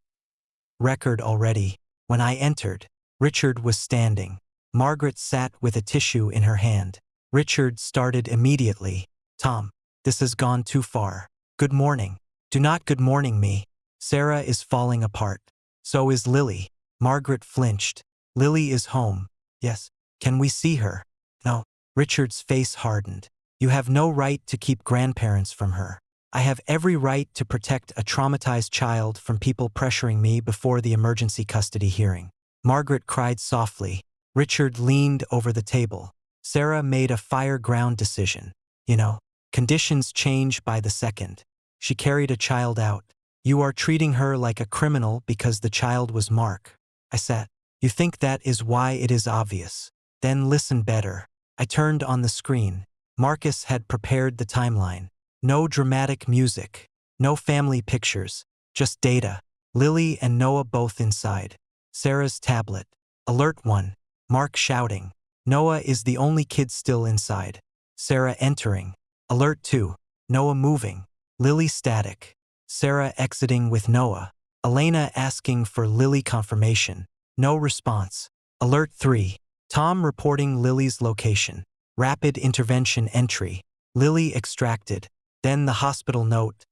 A: Record already. When I entered, Richard was standing. Margaret sat with a tissue in her hand. Richard started immediately. "Tom, this has gone too far. Good morning." "Do not good morning me. Sarah is falling apart. So is Lily." Margaret flinched. "Lily is home." "Yes. Can we see her?" "No." Richard's face hardened. "You have no right to keep grandparents from her. I have every right to protect a traumatized child from people pressuring me before the emergency custody hearing." Margaret cried softly. Richard leaned over the table. "Sarah made a fire-ground decision. You know, conditions change by the second. She carried a child out. You are treating her like a criminal because the child was Mark." I sat. "You think that is why it is obvious? Then listen better." I turned on the screen. Marcus had prepared the timeline. No dramatic music. No family pictures. Just data. Lily and Noah both inside. Sarah's tablet. Alert 1. Mark shouting. Noah is the only kid still inside. Sarah entering. Alert 2. Noah moving. Lily static. Sarah exiting with Noah. Elena asking for Lily confirmation. No response. Alert 3. Tom reporting Lily's location. Rapid intervention entry. Lily extracted. Then the hospital note.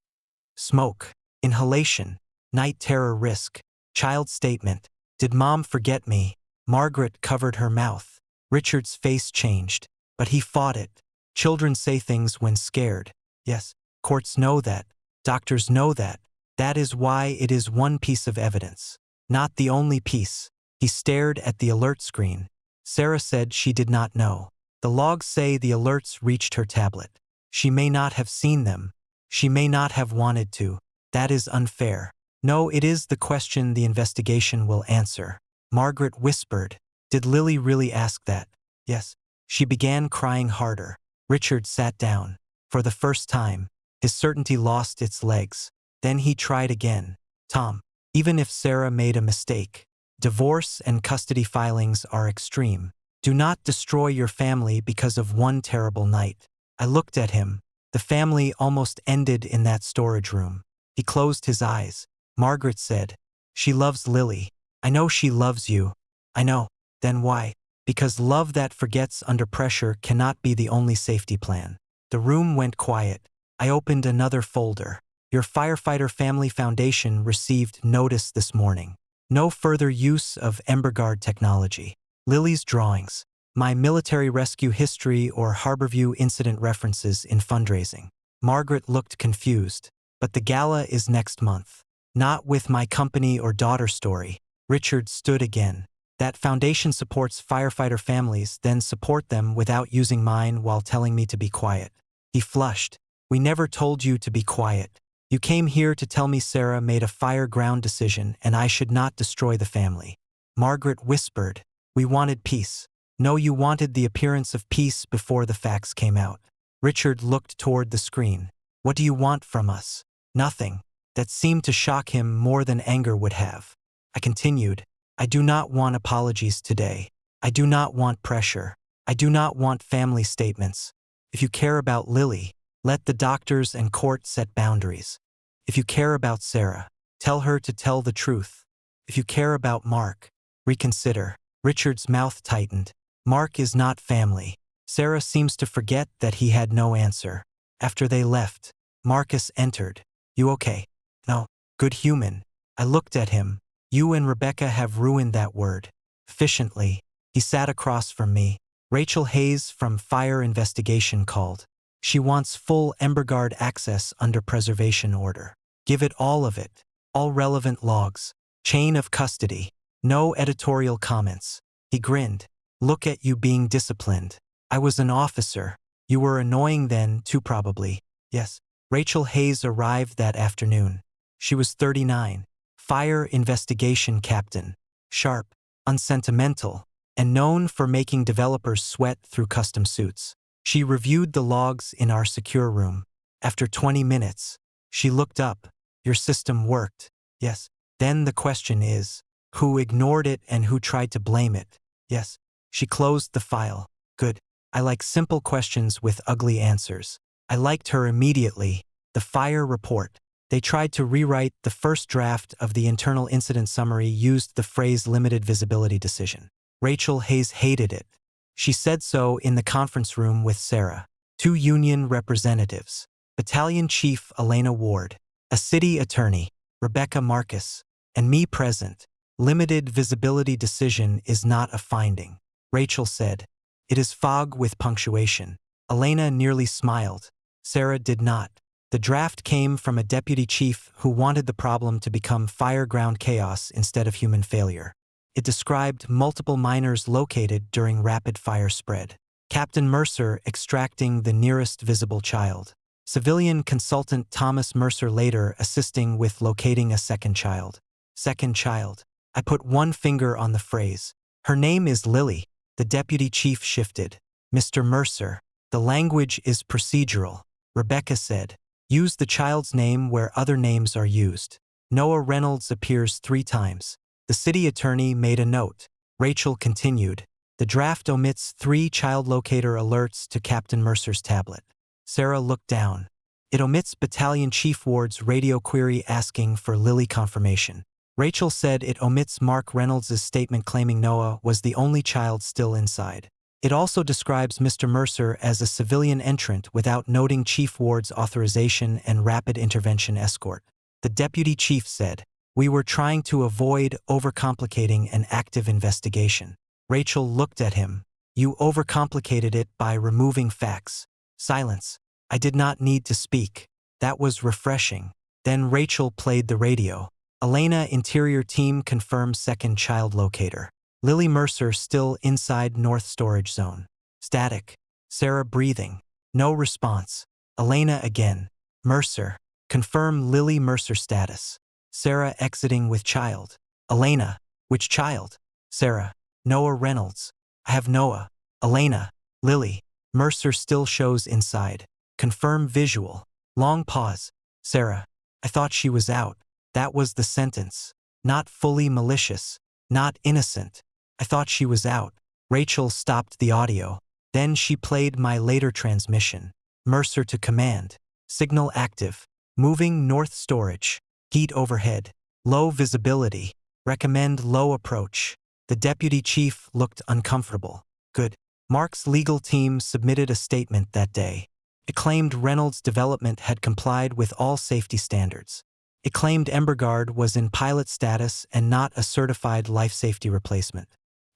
A: Smoke. Inhalation. Night terror risk. Child statement. Did mom forget me? Margaret covered her mouth. Richard's face changed, but he fought it. Children say things when scared. Yes, courts know that. Doctors know that. That is why it is one piece of evidence. Not the only piece. He stared at the alert screen. Sarah said she did not know. The logs say the alerts reached her tablet. She may not have seen them. She may not have wanted to. That is unfair. No, it is the question the investigation will answer. Margaret whispered. Did Lily really ask that? Yes. She began crying harder. Richard sat down. For the first time, his certainty lost its legs. Then he tried again. Tom, even if Sarah made a mistake, divorce and custody filings are extreme. Do not destroy your family because of one terrible night. I looked at him. The family almost ended in that storage room. He closed his eyes. Margaret said, "She loves Lily. I know she loves you." I know. Then why? Because love that forgets under pressure cannot be the only safety plan. The room went quiet. I opened another folder. Your Firefighter Family Foundation received notice this morning. No further use of Embergard technology. Lily's drawings. My military rescue history or Harborview incident references in fundraising. Margaret looked confused. But the gala is next month. Not with my company or daughter story. Richard stood again. That foundation supports firefighter families, then support them without using mine while telling me to be quiet. He flushed. We never told you to be quiet. You came here to tell me Sarah made a fire-ground decision and I should not destroy the family. Margaret whispered. We wanted peace. No, you wanted the appearance of peace before the facts came out. Richard looked toward the screen. What do you want from us? Nothing. That seemed to shock him more than anger would have. I continued. I do not want apologies today. I do not want pressure. I do not want family statements. If you care about Lily, let the doctors and court set boundaries. If you care about Sarah, tell her to tell the truth. If you care about Mark, reconsider. Richard's mouth tightened. Mark is not family. Sarah seems to forget that he had no answer. After they left, Marcus entered. You okay? No. Good human. I looked at him. You and Rebecca have ruined that word. Efficiently. He sat across from me. Rachel Hayes from Fire Investigation called. She wants full Embergard access under preservation order. Give it all of it. All relevant logs. Chain of custody. No editorial comments. He grinned. Look at you being disciplined. I was an officer. You were annoying then, too probably. Yes. Rachel Hayes arrived that afternoon. She was 39, fire investigation captain, sharp, unsentimental, and known for making developers sweat through custom suits. She reviewed the logs in our secure room. After 20 minutes, she looked up. Your system worked. Yes. Then the question is, who ignored it and who tried to blame it? Yes. She closed the file. Good. I like simple questions with ugly answers. I liked her immediately. The fire report. They tried to rewrite the first draft of the internal incident summary used the phrase limited visibility decision. Rachel Hayes hated it. She said so in the conference room with Sarah, 2 union representatives, Battalion Chief Elena Ward, a city attorney, Rebecca Marcus, and me present. Limited visibility decision is not a finding. Rachel said. It is fog with punctuation. Elena nearly smiled. Sarah did not. The draft came from a deputy chief who wanted the problem to become fireground chaos instead of human failure. It described multiple miners located during rapid fire spread. Captain Mercer extracting the nearest visible child. Civilian consultant Thomas Mercer later assisting with locating a second child. Second child. I put one finger on the phrase. Her name is Lily. The deputy chief shifted. Mr. Mercer. The language is procedural. Rebecca said. Use the child's name where other names are used. Noah Reynolds appears 3 times. The city attorney made a note. Rachel continued. The draft omits 3 child locator alerts to Captain Mercer's tablet. Sarah looked down. It omits Battalion Chief Ward's radio query asking for Lily confirmation. Rachel said it omits Mark Reynolds' statement claiming Noah was the only child still inside. It also describes Mr. Mercer as a civilian entrant without noting Chief Ward's authorization and rapid intervention escort. The deputy chief said, we were trying to avoid overcomplicating an active investigation. Rachel looked at him. You overcomplicated it by removing facts. Silence. I did not need to speak. That was refreshing. Then Rachel played the radio. Elena Interior Team confirms second child locator. Lily Mercer still inside North Storage Zone. Static. Sarah breathing. No response. Elena again. Mercer. Confirm Lily Mercer status. Sarah exiting with child. Elena. Which child? Sarah. Noah Reynolds. I have Noah. Elena. Lily. Mercer still shows inside. Confirm visual. Long pause. Sarah. I thought she was out. That was the sentence. Not fully malicious. Not innocent. I thought she was out. Rachel stopped the audio. Then she played my later transmission. Mercer to command. Signal active. Moving north storage. Heat overhead. Low visibility. Recommend low approach. The deputy chief looked uncomfortable. Good. Mark's legal team submitted a statement that day. It claimed Reynolds' development had complied with all safety standards. It claimed Emberguard was in pilot status and not a certified life safety replacement.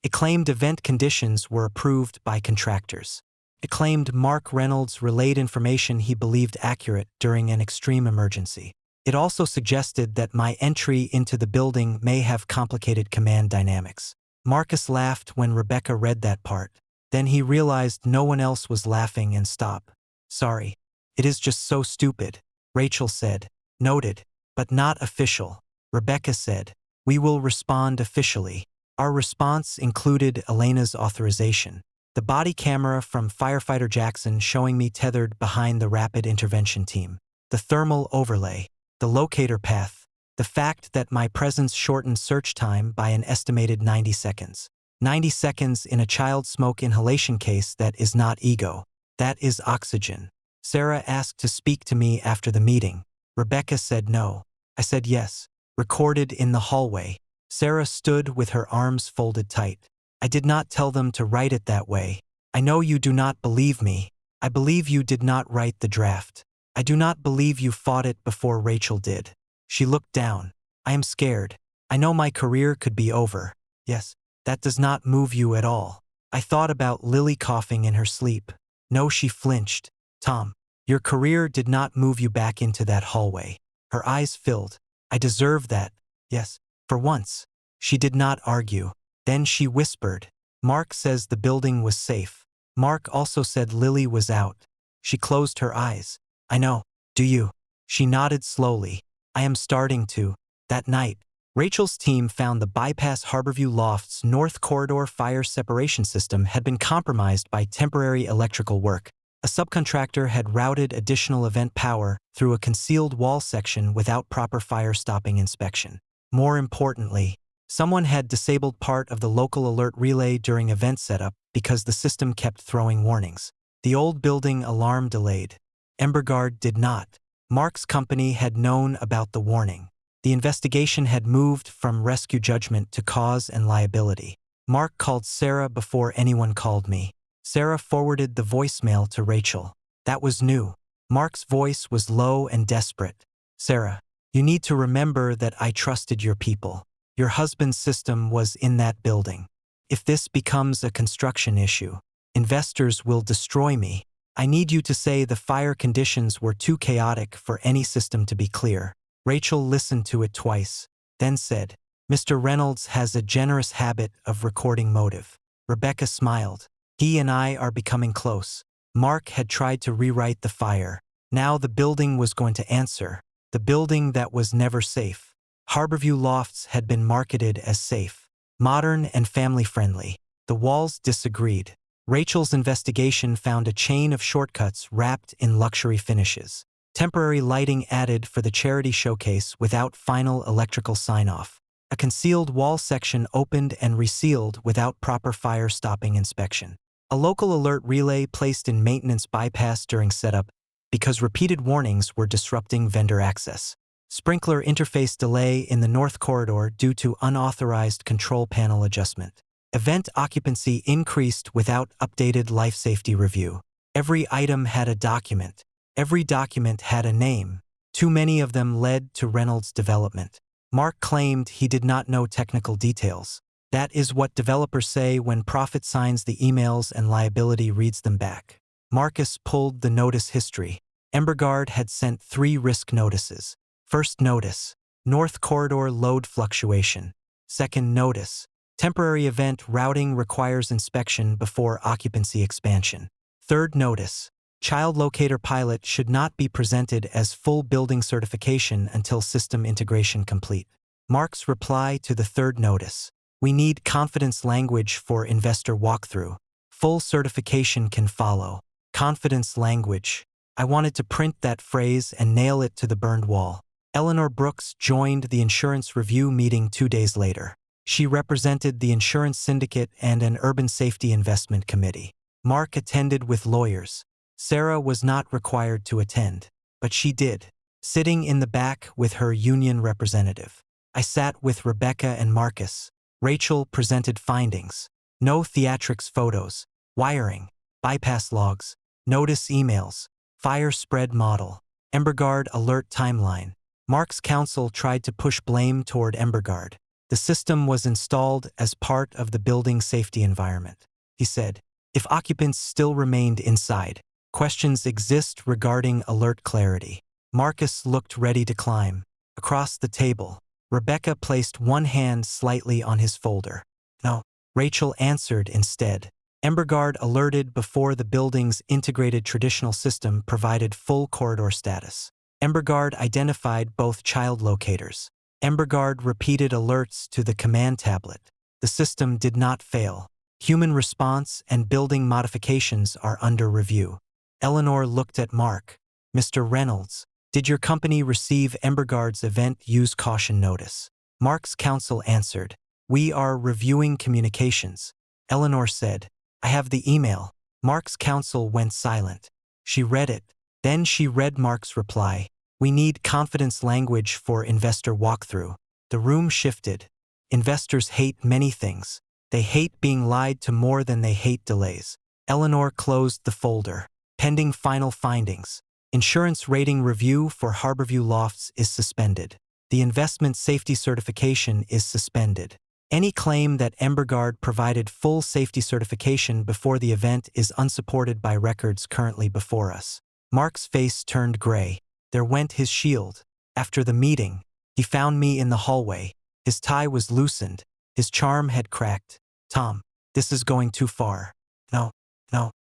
A: It claimed event conditions were approved by contractors. It claimed Mark Reynolds relayed information he believed accurate during an extreme emergency. It also suggested that my entry into the building may have complicated command dynamics. Marcus laughed when Rebecca read that part. Then he realized no one else was laughing and stopped. Sorry. It is just so stupid. Rachel said. Noted. But not official. Rebecca said. We will respond officially. Our response included Elena's authorization. The body camera from Firefighter Jackson showing me tethered behind the rapid intervention team. The thermal overlay. The locator path. The fact that my presence shortened search time by an estimated 90 seconds. 90 seconds in a child smoke inhalation case that is not ego. That is oxygen. Sarah asked to speak to me after the meeting. Rebecca said no. I said yes. Recorded in the hallway. Sarah stood with her arms folded tight. I did not tell them to write it that way. I know you do not believe me. I believe you did not write the draft. I do not believe you fought it before Rachel did. She looked down. I am scared. I know my career could be over. Yes, that does not move you at all. I thought about Lily coughing in her sleep. No, she flinched. Tom, your career did not move you back into that hallway. Her eyes filled. I deserve that. Yes, for once. She did not argue. Then she whispered. Mark says the building was safe. Mark also said Lily was out. She closed her eyes. I know. Do you? She nodded slowly. I am starting to. That night, Rachel's team found the bypass Harborview Loft's North Corridor fire separation system had been compromised by temporary electrical work. A subcontractor had routed additional event power through a concealed wall section without proper fire-stopping inspection. More importantly, someone had disabled part of the local alert relay during event setup because the system kept throwing warnings. The old building alarm delayed. Emberguard did not. Mark's company had known about the warning. The investigation had moved from rescue judgment to cause and liability. Mark called Sarah before anyone called me. Sarah forwarded the voicemail to Rachel. That was new. Mark's voice was low and desperate. Sarah, you need to remember that I trusted your people. Your husband's system was in that building. If this becomes a construction issue, investors will destroy me. I need you to say the fire conditions were too chaotic for any system to be clear. Rachel listened to it twice, then said, Mr. Reynolds has a generous habit of recording motive. Rebecca smiled. He and I are becoming close. Mark had tried to rewrite the fire. Now the building was going to answer. The building that was never safe. Harborview Lofts had been marketed as safe, modern and family-friendly. The walls disagreed. Rachel's investigation found a chain of shortcuts wrapped in luxury finishes. Temporary lighting added for the charity showcase without final electrical sign-off. A concealed wall section opened and resealed without proper fire-stopping inspection. A local alert relay placed in maintenance bypass during setup because repeated warnings were disrupting vendor access. Sprinkler interface delay in the North Corridor due to unauthorized control panel adjustment. Event occupancy increased without updated life safety review. Every item had a document. Every document had a name. Too many of them led to Reynolds' development. Mark claimed he did not know technical details. That is what developers say when profit signs the emails and liability reads them back. Marcus pulled the notice history. Emberguard had sent 3 risk notices. First notice, North Corridor load fluctuation. Second notice, temporary event routing requires inspection before occupancy expansion. Third notice, child locator pilot should not be presented as full building certification until system integration complete. Mark's reply to the third notice. We need confidence language for investor walkthrough. Full certification can follow. Confidence language. I wanted to print that phrase and nail it to the burned wall. Eleanor Brooks joined the insurance review meeting 2 days later. She represented the insurance syndicate and an urban safety investment committee. Mark attended with lawyers. Sarah was not required to attend, but she did, sitting in the back with her union representative. I sat with Rebecca and Marcus. Rachel presented findings. No theatrics photos, wiring, bypass logs, notice emails, fire spread model, Emberguard alert timeline. Mark's counsel tried to push blame toward Emberguard. The system was installed as part of the building safety environment. He said, if occupants still remained inside, questions exist regarding alert clarity. Marcus looked ready to climb. Across the table, Rebecca placed one hand slightly on his folder. No, Rachel answered instead. Emberguard alerted before the building's integrated traditional system provided full corridor status. Emberguard identified both child locators. Emberguard repeated alerts to the command tablet. The system did not fail. Human response and building modifications are under review. Eleanor looked at Mark. Mr. Reynolds, did your company receive Emberguard's event use caution notice? Mark's counsel answered, we are reviewing communications. Eleanor said, I have the email. Mark's counsel went silent. She read it. Then she read Mark's reply. We need confidence language for investor walkthrough. The room shifted. Investors hate many things. They hate being lied to more than they hate delays. Eleanor closed the folder. Pending final findings. Insurance rating review for Harborview Lofts is suspended. The investment safety certification is suspended. Any claim that Emberguard provided full safety certification before the event is unsupported by records currently before us. Mark's face turned gray. There went his shield. After the meeting, he found me in the hallway. His tie was loosened. His charm had cracked. Tom, this is going too far. No,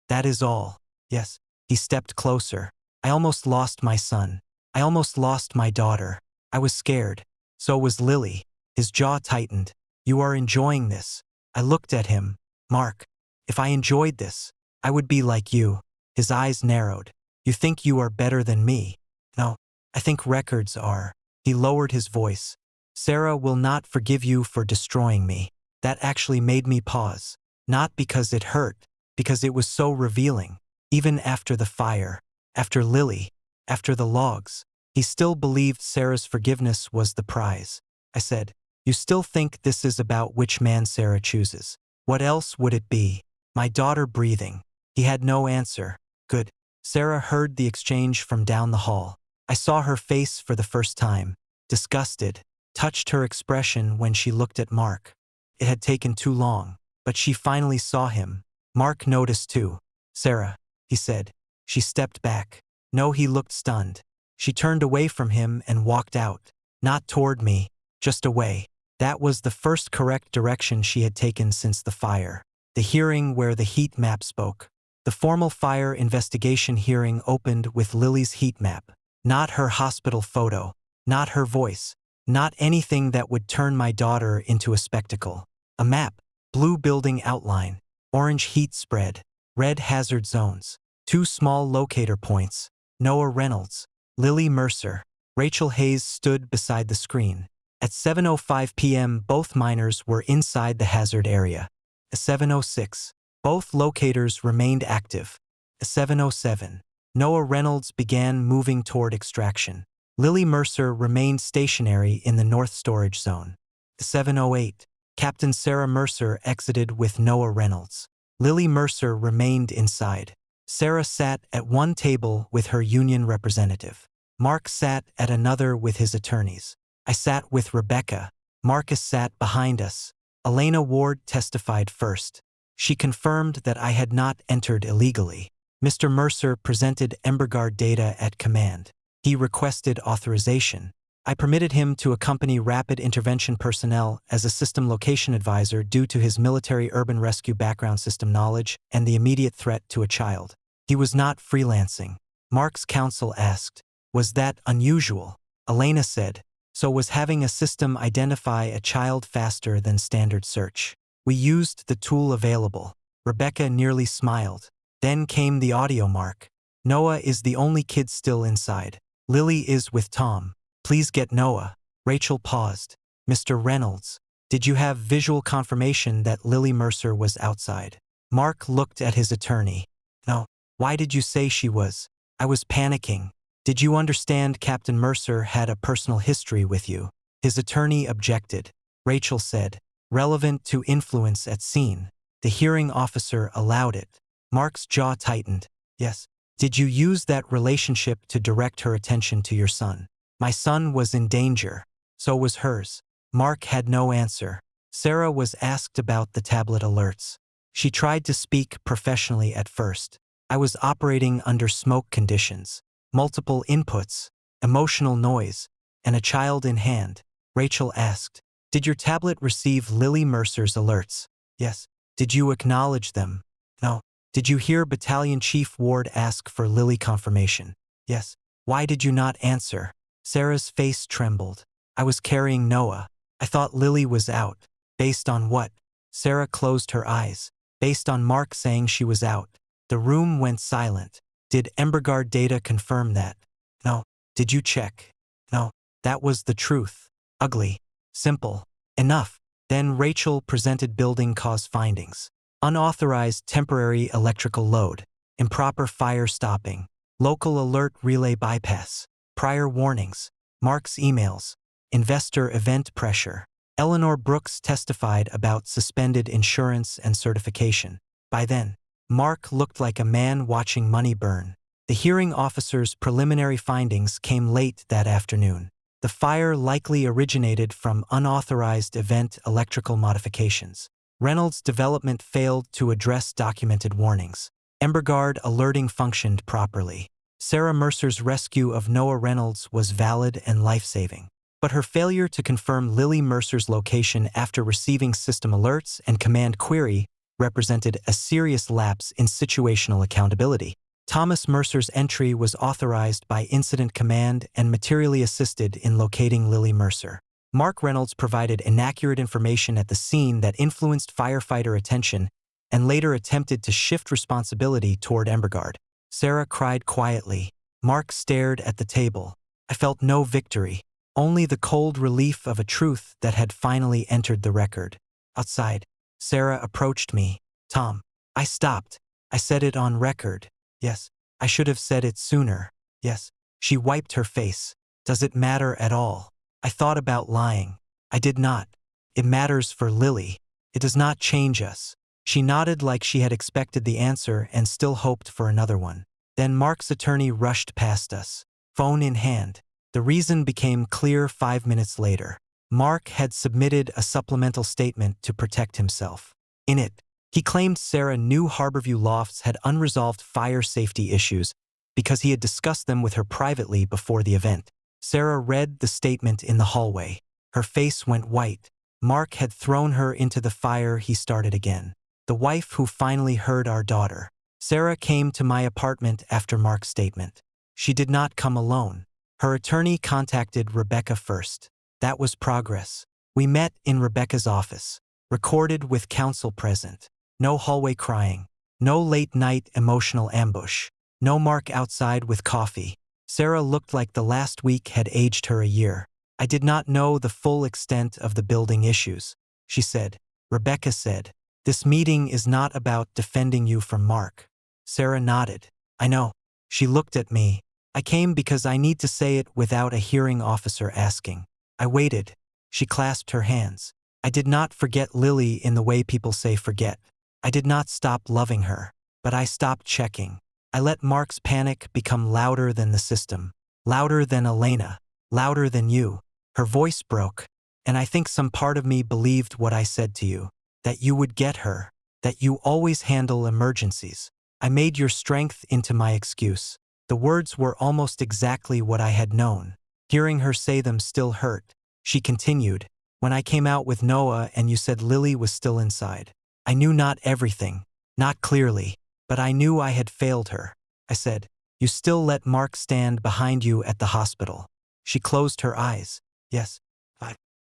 A: That is all. Yes. He stepped closer. I almost lost my son. I almost lost my daughter. I was scared. So was Lily. His jaw tightened. You are enjoying this. I looked at him. Mark, if I enjoyed this, I would be like you. His eyes narrowed. You think you are better than me? No, I think records are. He lowered his voice. Sarah will not forgive you for destroying me. That actually made me pause. Not because it hurt, because it was so revealing. Even after the fire, after Lily, after the logs, he still believed Sarah's forgiveness was the prize. I said, you still think this is about which man Sarah chooses? What else would it be? My daughter breathing. He had no answer. Good. Sarah heard the exchange from down the hall. I saw her face for the first time. Disgusted. Touched her expression when she looked at Mark. It had taken too long, but she finally saw him. Mark noticed too. Sarah, he said. She stepped back. No, he looked stunned. She turned away from him and walked out. Not toward me, just away. That was the first correct direction she had taken since the fire. The hearing where the heat map spoke. The formal fire investigation hearing opened with Lily's heat map. Not her hospital photo. Not her voice. Not anything that would turn my daughter into a spectacle. A map. Blue building outline. Orange heat spread. Red hazard zones. 2 small locator points. Noah Reynolds. Lily Mercer. Rachel Hayes stood beside the screen. At 7:05 p.m. both miners were inside the hazard area. At 7:06, both locators remained active. At 7:07, Noah Reynolds began moving toward extraction. Lily Mercer remained stationary in the north storage zone. At 7:08, Captain Sarah Mercer exited with Noah Reynolds. Lily Mercer remained inside. Sarah sat at one table with her union representative. Mark sat at another with his attorneys. I sat with Rebecca. Marcus sat behind us. Elena Ward testified first. She confirmed that I had not entered illegally. Mr. Mercer presented EmberGuard data at command. He requested authorization. I permitted him to accompany rapid intervention personnel as a system location advisor due to his military urban rescue background system knowledge and the immediate threat to a child. He was not freelancing. Mark's counsel asked, was that unusual? Elena said, so was having a system identify a child faster than standard search. We used the tool available. Rebecca nearly smiled. Then came the audio. Mark. Noah is the only kid still inside. Lily is with Tom. Please get Noah. Rachel paused. Mr. Reynolds, did you have visual confirmation that Lily Mercer was outside? Mark looked at his attorney. No. Why did you say she was? I was panicking. Did you understand Captain Mercer had a personal history with you? His attorney objected. Rachel said, relevant to influence at scene. The hearing officer allowed it. Mark's jaw tightened. Yes. Did you use that relationship to direct her attention to your son? My son was in danger. So was hers. Mark had no answer. Sarah was asked about the tablet alerts. She tried to speak professionally at first. I was operating under smoke conditions. Multiple inputs, emotional noise, and a child in hand. Rachel asked, did your tablet receive Lily Mercer's alerts? Yes. Did you acknowledge them? No. Did you hear Battalion Chief Ward ask for Lily confirmation? Yes. Why did you not answer? Sarah's face trembled. I was carrying Noah. I thought Lily was out. Based on what? Sarah closed her eyes. Based on Mark saying she was out. The room went silent. Did EmberGuard data confirm that? No. Did you check? No. That was the truth. Ugly. Simple. Enough. Then Rachel presented building cause findings. Unauthorized temporary electrical load. Improper fire stopping. Local alert relay bypass. Prior warnings. Mark's emails. Investor event pressure. Eleanor Brooks testified about suspended insurance and certification. By then, Mark looked like a man watching money burn. The hearing officer's preliminary findings came late that afternoon. The fire likely originated from unauthorized event electrical modifications. Reynolds' development failed to address documented warnings. EmberGuard alerting functioned properly. Sarah Mercer's rescue of Noah Reynolds was valid and life-saving. But her failure to confirm Lily Mercer's location after receiving system alerts and command query represented a serious lapse in situational accountability. Thomas Mercer's entry was authorized by Incident Command and materially assisted in locating Lily Mercer. Mark Reynolds provided inaccurate information at the scene that influenced firefighter attention and later attempted to shift responsibility toward Embergard. Sarah cried quietly. Mark stared at the table. I felt no victory, only the cold relief of a truth that had finally entered the record. Outside, Sarah approached me. Tom. I stopped. I said it on record. Yes. I should have said it sooner. Yes. She wiped her face. Does it matter at all? I thought about lying. I did not. It matters for Lily. It does not change us. She nodded like she had expected the answer and still hoped for another one. Then Mark's attorney rushed past us, phone in hand. The reason became clear 5 minutes later. Mark had submitted a supplemental statement to protect himself. In it, he claimed Sarah knew Harborview Lofts had unresolved fire safety issues because he had discussed them with her privately before the event. Sarah read the statement in the hallway. Her face went white. Mark had thrown her into the fire. He started again. The wife who finally heard our daughter. Sarah came to my apartment after Mark's statement. She did not come alone. Her attorney contacted Rebecca first. That was progress. We met in Rebecca's office. Recorded with counsel present. No hallway crying. No late-night emotional ambush. No Mark outside with coffee. Sarah looked like the last week had aged her a year. I did not know the full extent of the building issues. She said. Rebecca said. This meeting is not about defending you from Mark. Sarah nodded. I know. She looked at me. I came because I need to say it without a hearing officer asking. I waited. She clasped her hands. I did not forget Lily in the way people say forget. I did not stop loving her, but I stopped checking. I let Mark's panic become louder than the system, louder than Elena, louder than you. Her voice broke, and I think some part of me believed what I said to you, that you would get her, that you always handle emergencies. I made your strength into my excuse. The words were almost exactly what I had known. Hearing her say them still hurt. She continued, when I came out with Noah and you said Lily was still inside. I knew not everything, not clearly, but I knew I had failed her. I said, you still let Mark stand behind you at the hospital. She closed her eyes. Yes,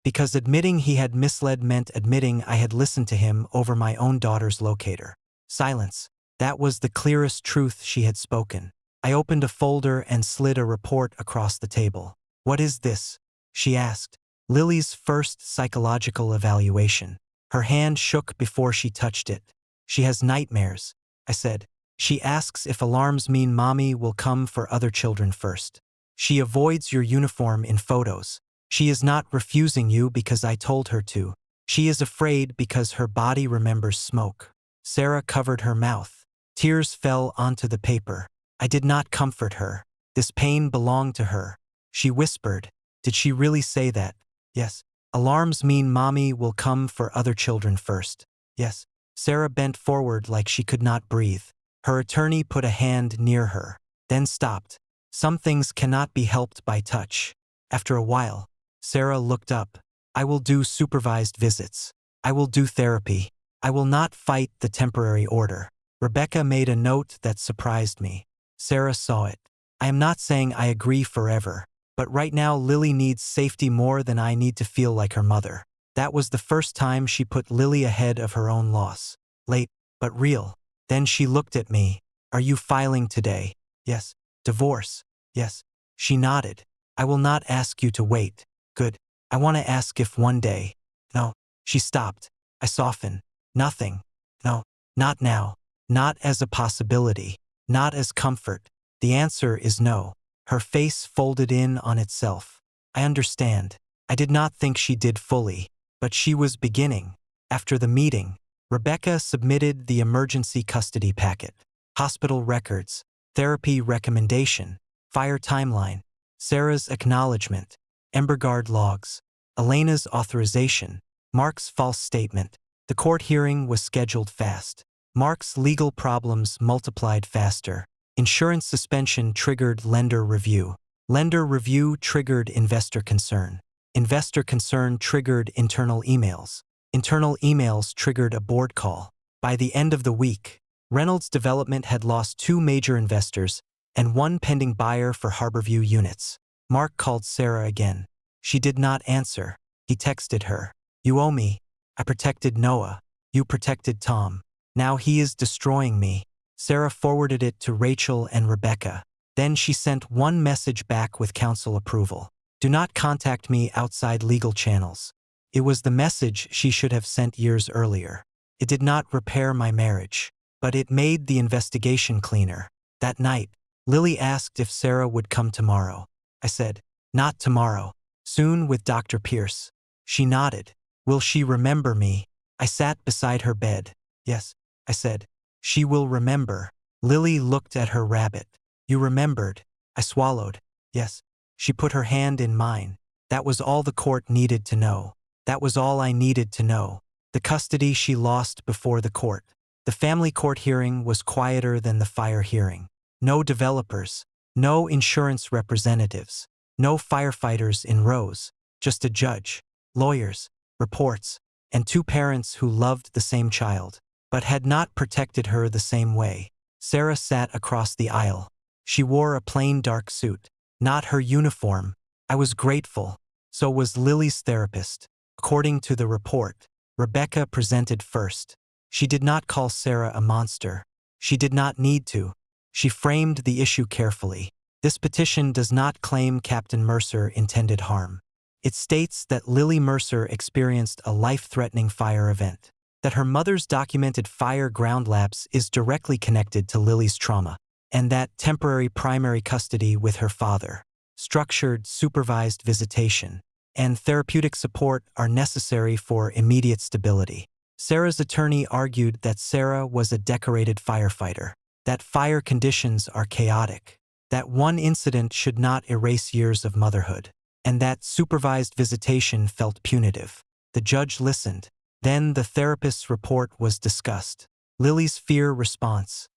A: because admitting he had misled meant admitting I had listened to him over my own daughter's locator. Silence. That was the clearest truth she had spoken. I opened a folder and slid a report across the table. What is this? She asked. Lily's first psychological evaluation. Her hand shook before she touched it. She has nightmares, I said. She asks if alarms mean mommy will come for other children first. She avoids your uniform in photos. She is not refusing you because I told her to. She is afraid because her body remembers smoke. Sarah covered her mouth. Tears fell onto the paper. I did not comfort her. This pain belonged to her. She whispered. Did she really say that? Yes. Alarms mean mommy will come for other children first. Yes. Sarah bent forward like she could not breathe. Her attorney put a hand near her, then stopped. Some things cannot be helped by touch. After a while, Sarah looked up. I will do supervised visits. I will do therapy. I will not fight the temporary order. Rebecca made a note that surprised me. Sarah saw it. I am not saying I agree forever. But right now Lily needs safety more than I need to feel like her mother. That was the first time she put Lily ahead of her own loss. Late, but real. Then she looked at me. Are you filing today? Yes. Divorce? Yes. She nodded. I will not ask you to wait. Good. I want to ask if one day. No. She stopped. I softened. Nothing. No. Not now. Not as a possibility. Not as comfort. The answer is no. Her face folded in on itself. I understand. I did not think she did fully, but she was beginning. After the meeting, Rebecca submitted the emergency custody packet, hospital records, therapy recommendation, fire timeline, Sarah's acknowledgement, Embergard logs, Elena's authorization, Mark's false statement. The court hearing was scheduled fast. Mark's legal problems multiplied faster. Insurance suspension triggered lender review. Lender review triggered investor concern. Investor concern triggered internal emails. Internal emails triggered a board call. By the end of the week, Reynolds Development had lost 2 major investors and 1 pending buyer for Harborview units. Mark called Sarah again. She did not answer. He texted her. "You owe me. I protected Noah. You protected Tom. Now he is destroying me." Sarah forwarded it to Rachel and Rebecca. Then she sent one message back with council approval. "Do not contact me outside legal channels." It was the message she should have sent years earlier. It did not repair my marriage, but it made the investigation cleaner. That night, Lily asked if Sarah would come tomorrow. I said, "Not tomorrow. Soon with Dr. Pierce." She nodded. "Will she remember me?" I sat beside her bed. "Yes," I said. "She will remember." Lily looked at her rabbit. "You remembered." I swallowed. "Yes." She put her hand in mine. That was all the court needed to know. That was all I needed to know. The custody she lost before the court. The family court hearing was quieter than the fire hearing. No developers, no insurance representatives, no firefighters in rows, just a judge, lawyers, reports, and 2 parents who loved the same child, but had not protected her the same way. Sarah sat across the aisle. She wore a plain dark suit, not her uniform. I was grateful. So was Lily's therapist. According to the report, Rebecca presented first. She did not call Sarah a monster. She did not need to. She framed the issue carefully. This petition does not claim Captain Mercer intended harm. It states that Lily Mercer experienced a life-threatening fire event, that her mother's documented fire ground lapse is directly connected to Lily's trauma, and that temporary primary custody with her father, structured supervised visitation, and therapeutic support are necessary for immediate stability. Sarah's attorney argued that Sarah was a decorated firefighter, that fire conditions are chaotic, that one incident should not erase years of motherhood, and that supervised visitation felt punitive. The judge listened. Then the therapist's report was discussed. Lily's fear response.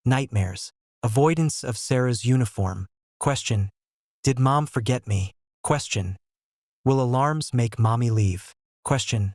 A: Nightmares. Avoidance of Sarah's uniform. Question. Did mom forget me? Question. Will alarms make mommy leave? Question.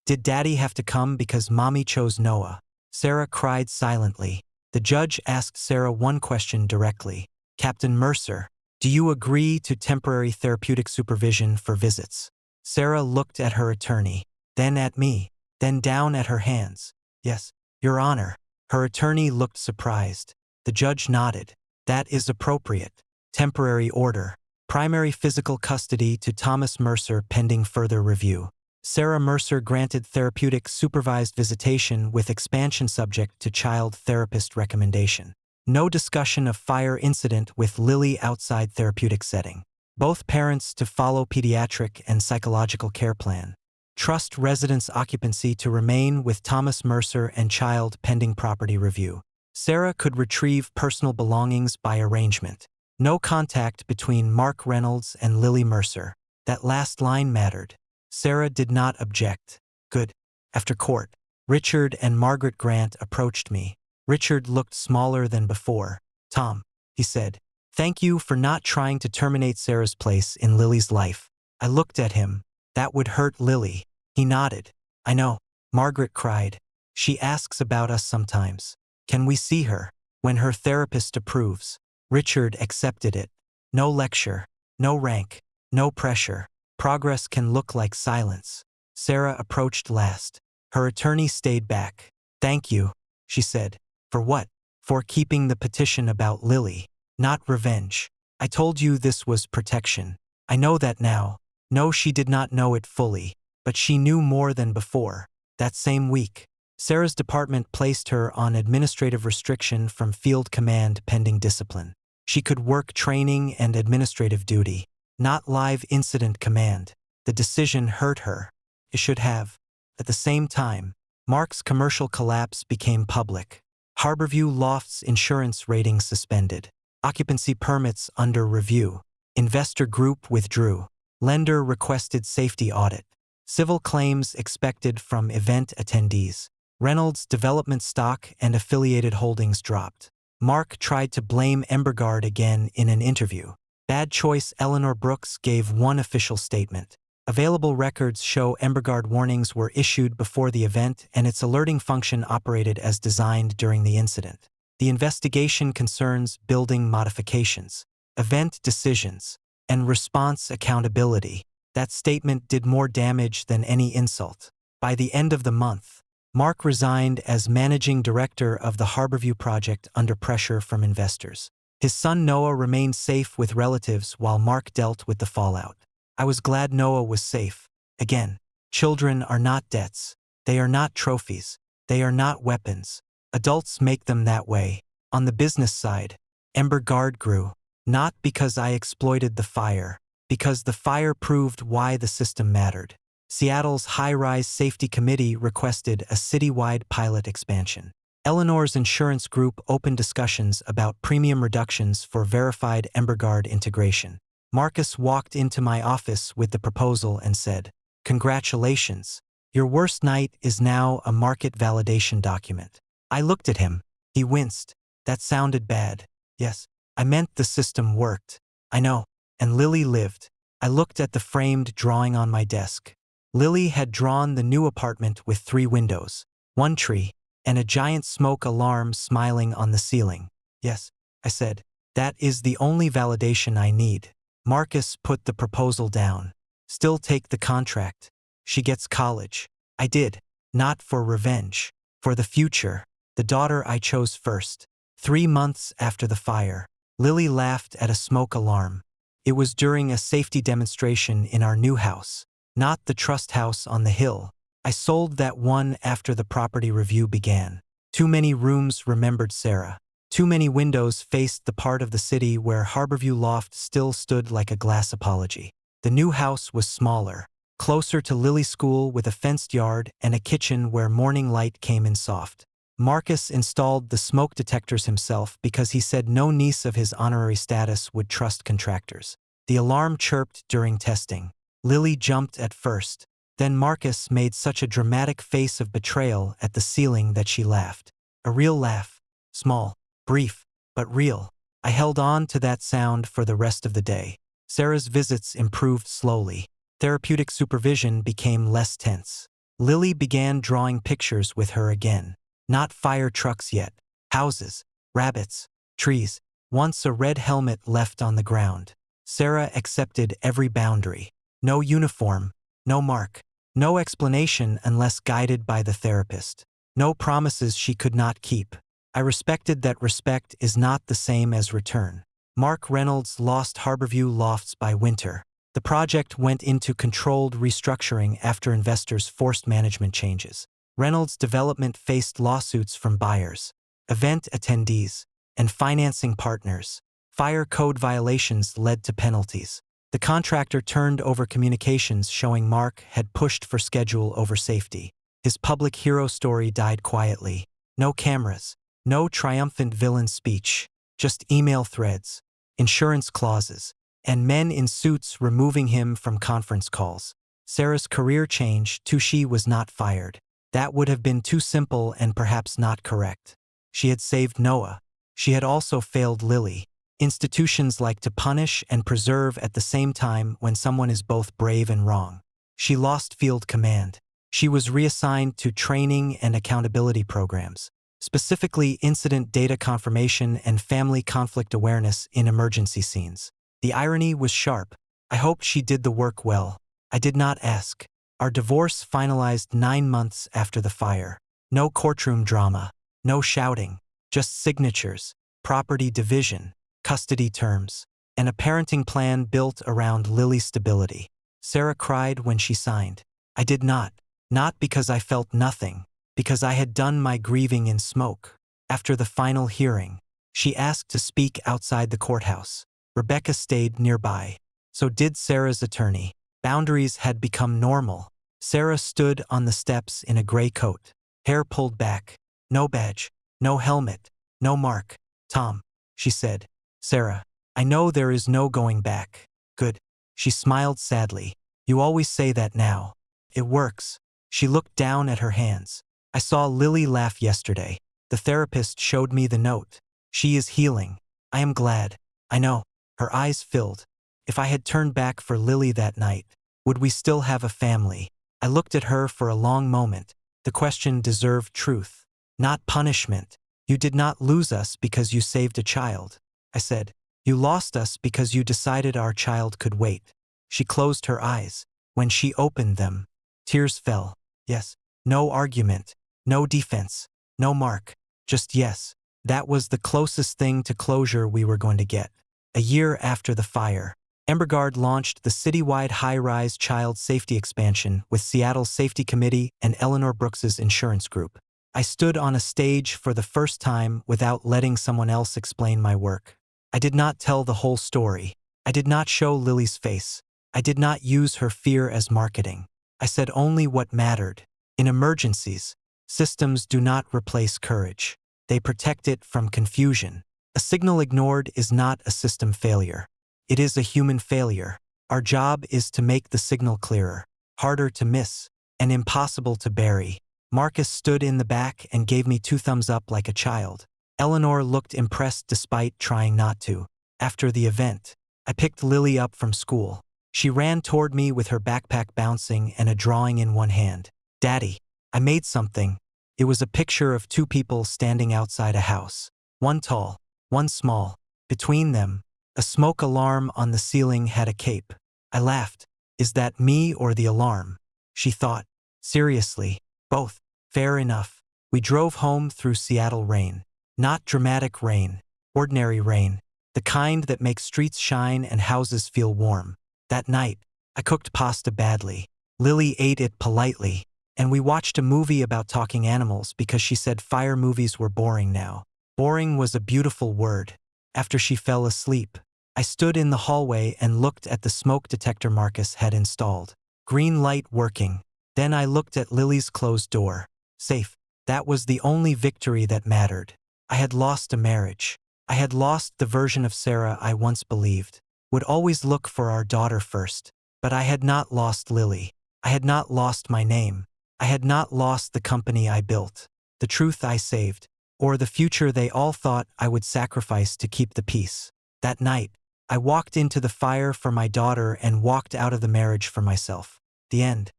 A: Did daddy have to come because mommy chose Noah? Sarah cried silently. The judge asked Sarah one question directly. Captain Mercer, do you agree to temporary therapeutic supervision for visits? Sarah looked at her attorney, then at me, then down at her hands. Yes, Your Honor. Her attorney looked surprised. The judge nodded. That is appropriate. Temporary order. Primary physical custody to Thomas Mercer pending further review. Sarah Mercer granted therapeutic supervised visitation with expansion subject to child therapist recommendation. No discussion of fire incident with Lily outside therapeutic setting. Both parents to follow pediatric and psychological care plan. Trust residence occupancy to remain with Thomas Mercer and child pending property review. Sarah could retrieve personal belongings by arrangement. No contact between Mark Reynolds and Lily Mercer. That last line mattered. Sarah did not object. Good. After court, Richard and Margaret Grant approached me. Richard looked smaller than before. Tom, he said, thank you for not trying to terminate Sarah's place in Lily's life. I looked at him. That would hurt Lily. He nodded. I know. Margaret cried. She asks about us sometimes. Can we see her? When her therapist approves. Richard accepted it. No lecture, no rank, no pressure. Progress can look like silence. Sarah approached last. Her attorney stayed back. Thank you, she said. For what? For keeping the petition about Lily. Not revenge. I told you this was protection. I know that now. No, she did not know it fully, but she knew more than before. That same week, Sarah's department placed her on administrative restriction from field command pending discipline. She could work training and administrative duty, not live incident command. The decision hurt her. It should have. At the same time, Mark's commercial collapse became public. Harborview Loft's insurance rating suspended. Occupancy permits under review. Investor group withdrew. Lender requested safety audit. Civil claims expected from event attendees. Reynolds Development stock and affiliated holdings dropped. Mark tried to blame Embergard again in an interview. Bad choice. Eleanor Brooks gave one official statement. Available records show EmberGuard warnings were issued before the event and its alerting function operated as designed during the incident. The investigation concerns building modifications, event decisions, and response accountability. That statement did more damage than any insult. By the end of the month, Mark resigned as managing director of the Harborview project under pressure from investors. His son Noah remained safe with relatives while Mark dealt with the fallout. I was glad Noah was safe. Again, children are not debts. They are not trophies. They are not weapons. Adults make them that way. On the business side, EmberGuard grew, not because I exploited the fire, because the fire proved why the system mattered. Seattle's high-rise safety committee requested a citywide pilot expansion. Eleanor's insurance group opened discussions about premium reductions for verified EmberGuard integration. Marcus walked into my office with the proposal and said, "Congratulations. Your worst night is now a market validation document." I looked at him. He winced. "That sounded bad." "Yes, I meant the system worked." "I know. And Lily lived." I looked at the framed drawing on my desk. Lily had drawn the new apartment with 3 windows, 1 tree, and a giant smoke alarm smiling on the ceiling. "Yes," I said. "That is the only validation I need." Marcus put the proposal down. "Still take the contract. She gets college." I did. Not for revenge. For the future. The daughter I chose first. 3 months after the fire, Lily laughed at a smoke alarm. It was during a safety demonstration in our new house, not the trust house on the hill. I sold that one after the property review began. Too many rooms remembered Sarah. Too many windows faced the part of the city where Harborview Loft still stood like a glass apology. The new house was smaller, closer to Lily's school with a fenced yard and a kitchen where morning light came in soft. Marcus installed the smoke detectors himself because he said no niece of his honorary status would trust contractors. The alarm chirped during testing. Lily jumped at first. Then Marcus made such a dramatic face of betrayal at the ceiling that she laughed. A real laugh. Small, brief, but real. I held on to that sound for the rest of the day. Sarah's visits improved slowly. Therapeutic supervision became less tense. Lily began drawing pictures with her again. Not fire trucks yet. Houses, rabbits, trees. Once a red helmet left on the ground. Sarah accepted every boundary. No uniform, no mark, no explanation unless guided by the therapist. No promises she could not keep. I respected that respect is not the same as return. Mark Reynolds lost Harborview Lofts by winter. The project went into controlled restructuring after investors forced management changes. Reynolds' development faced lawsuits from buyers, event attendees, and financing partners. Fire code violations led to penalties. The contractor turned over communications showing Mark had pushed for schedule over safety. His public hero story died quietly. No cameras, no triumphant villain speech, just email threads, insurance clauses, and men in suits removing him from conference calls. Sarah's career changed to she was not fired. That would have been too simple and perhaps not correct. She had saved Noah. She had also failed Lily. Institutions like to punish and preserve at the same time when someone is both brave and wrong. She lost field command. She was reassigned to training and accountability programs, specifically incident data confirmation and family conflict awareness in emergency scenes. The irony was sharp. I hoped she did the work well. I did not ask. Our divorce finalized 9 months after the fire. No courtroom drama, no shouting, just signatures, property division, custody terms, and a parenting plan built around Lily's stability. Sarah cried when she signed. I did not. Not because I felt nothing, because I had done my grieving in smoke. After the final hearing, she asked to speak outside the courthouse. Rebecca stayed nearby. So did Sarah's attorney. Boundaries had become normal. Sarah stood on the steps in a gray coat, hair pulled back. No badge, no helmet, no mark. "Tom," she said. "Sarah, I know there is no going back." "Good." She smiled sadly. "You always say that now. It works." She looked down at her hands. "I saw Lily laugh yesterday. The therapist showed me the note. She is healing. I am glad." "I know." Her eyes filled. "If I had turned back for Lily that night, Would we still have a family? I looked at her for a long moment. The question deserved truth, not punishment. You did not lose us because you saved a child. I said, you lost us because you decided our child could wait. She closed her eyes. When she opened them, tears fell. Yes. No argument. No defense. No Mark. Just yes. That was the closest thing to closure we were going to get. A year after the fire, Emberguard launched the citywide high-rise child safety expansion with Seattle's Safety Committee and Eleanor Brooks's insurance group. I stood on a stage for the first time without letting someone else explain my work. I did not tell the whole story. I did not show Lily's face. I did not use her fear as marketing. I said only what mattered. In emergencies, systems do not replace courage. They protect it from confusion. A signal ignored is not a system failure. It is a human failure. Our job is to make the signal clearer, harder to miss, and impossible to bury. Marcus stood in the back and gave me 2 thumbs up like a child. Eleanor looked impressed despite trying not to. After the event, I picked Lily up from school. She ran toward me with her backpack bouncing and a drawing in one hand. Daddy, I made something. It was a picture of 2 people standing outside a house. One tall, one small. Between them, a smoke alarm on the ceiling had a cape. I laughed. Is that me or the alarm? She thought. Seriously, both. Fair enough. We drove home through Seattle rain. Not dramatic rain. Ordinary rain. The kind that makes streets shine and houses feel warm. That night, I cooked pasta badly. Lily ate it politely, and we watched a movie about talking animals because she said fire movies were boring now. Boring was a beautiful word. After she fell asleep, I stood in the hallway and looked at the smoke detector Marcus had installed. Green light working. Then I looked at Lily's closed door. Safe. That was the only victory that mattered. I had lost a marriage. I had lost the version of Sarah I once believed would always look for our daughter first. But I had not lost Lily. I had not lost my name. I had not lost the company I built, the truth I saved, or the future they all thought I would sacrifice to keep the peace. That night, I walked into the fire for my daughter and walked out of the marriage for myself. The end.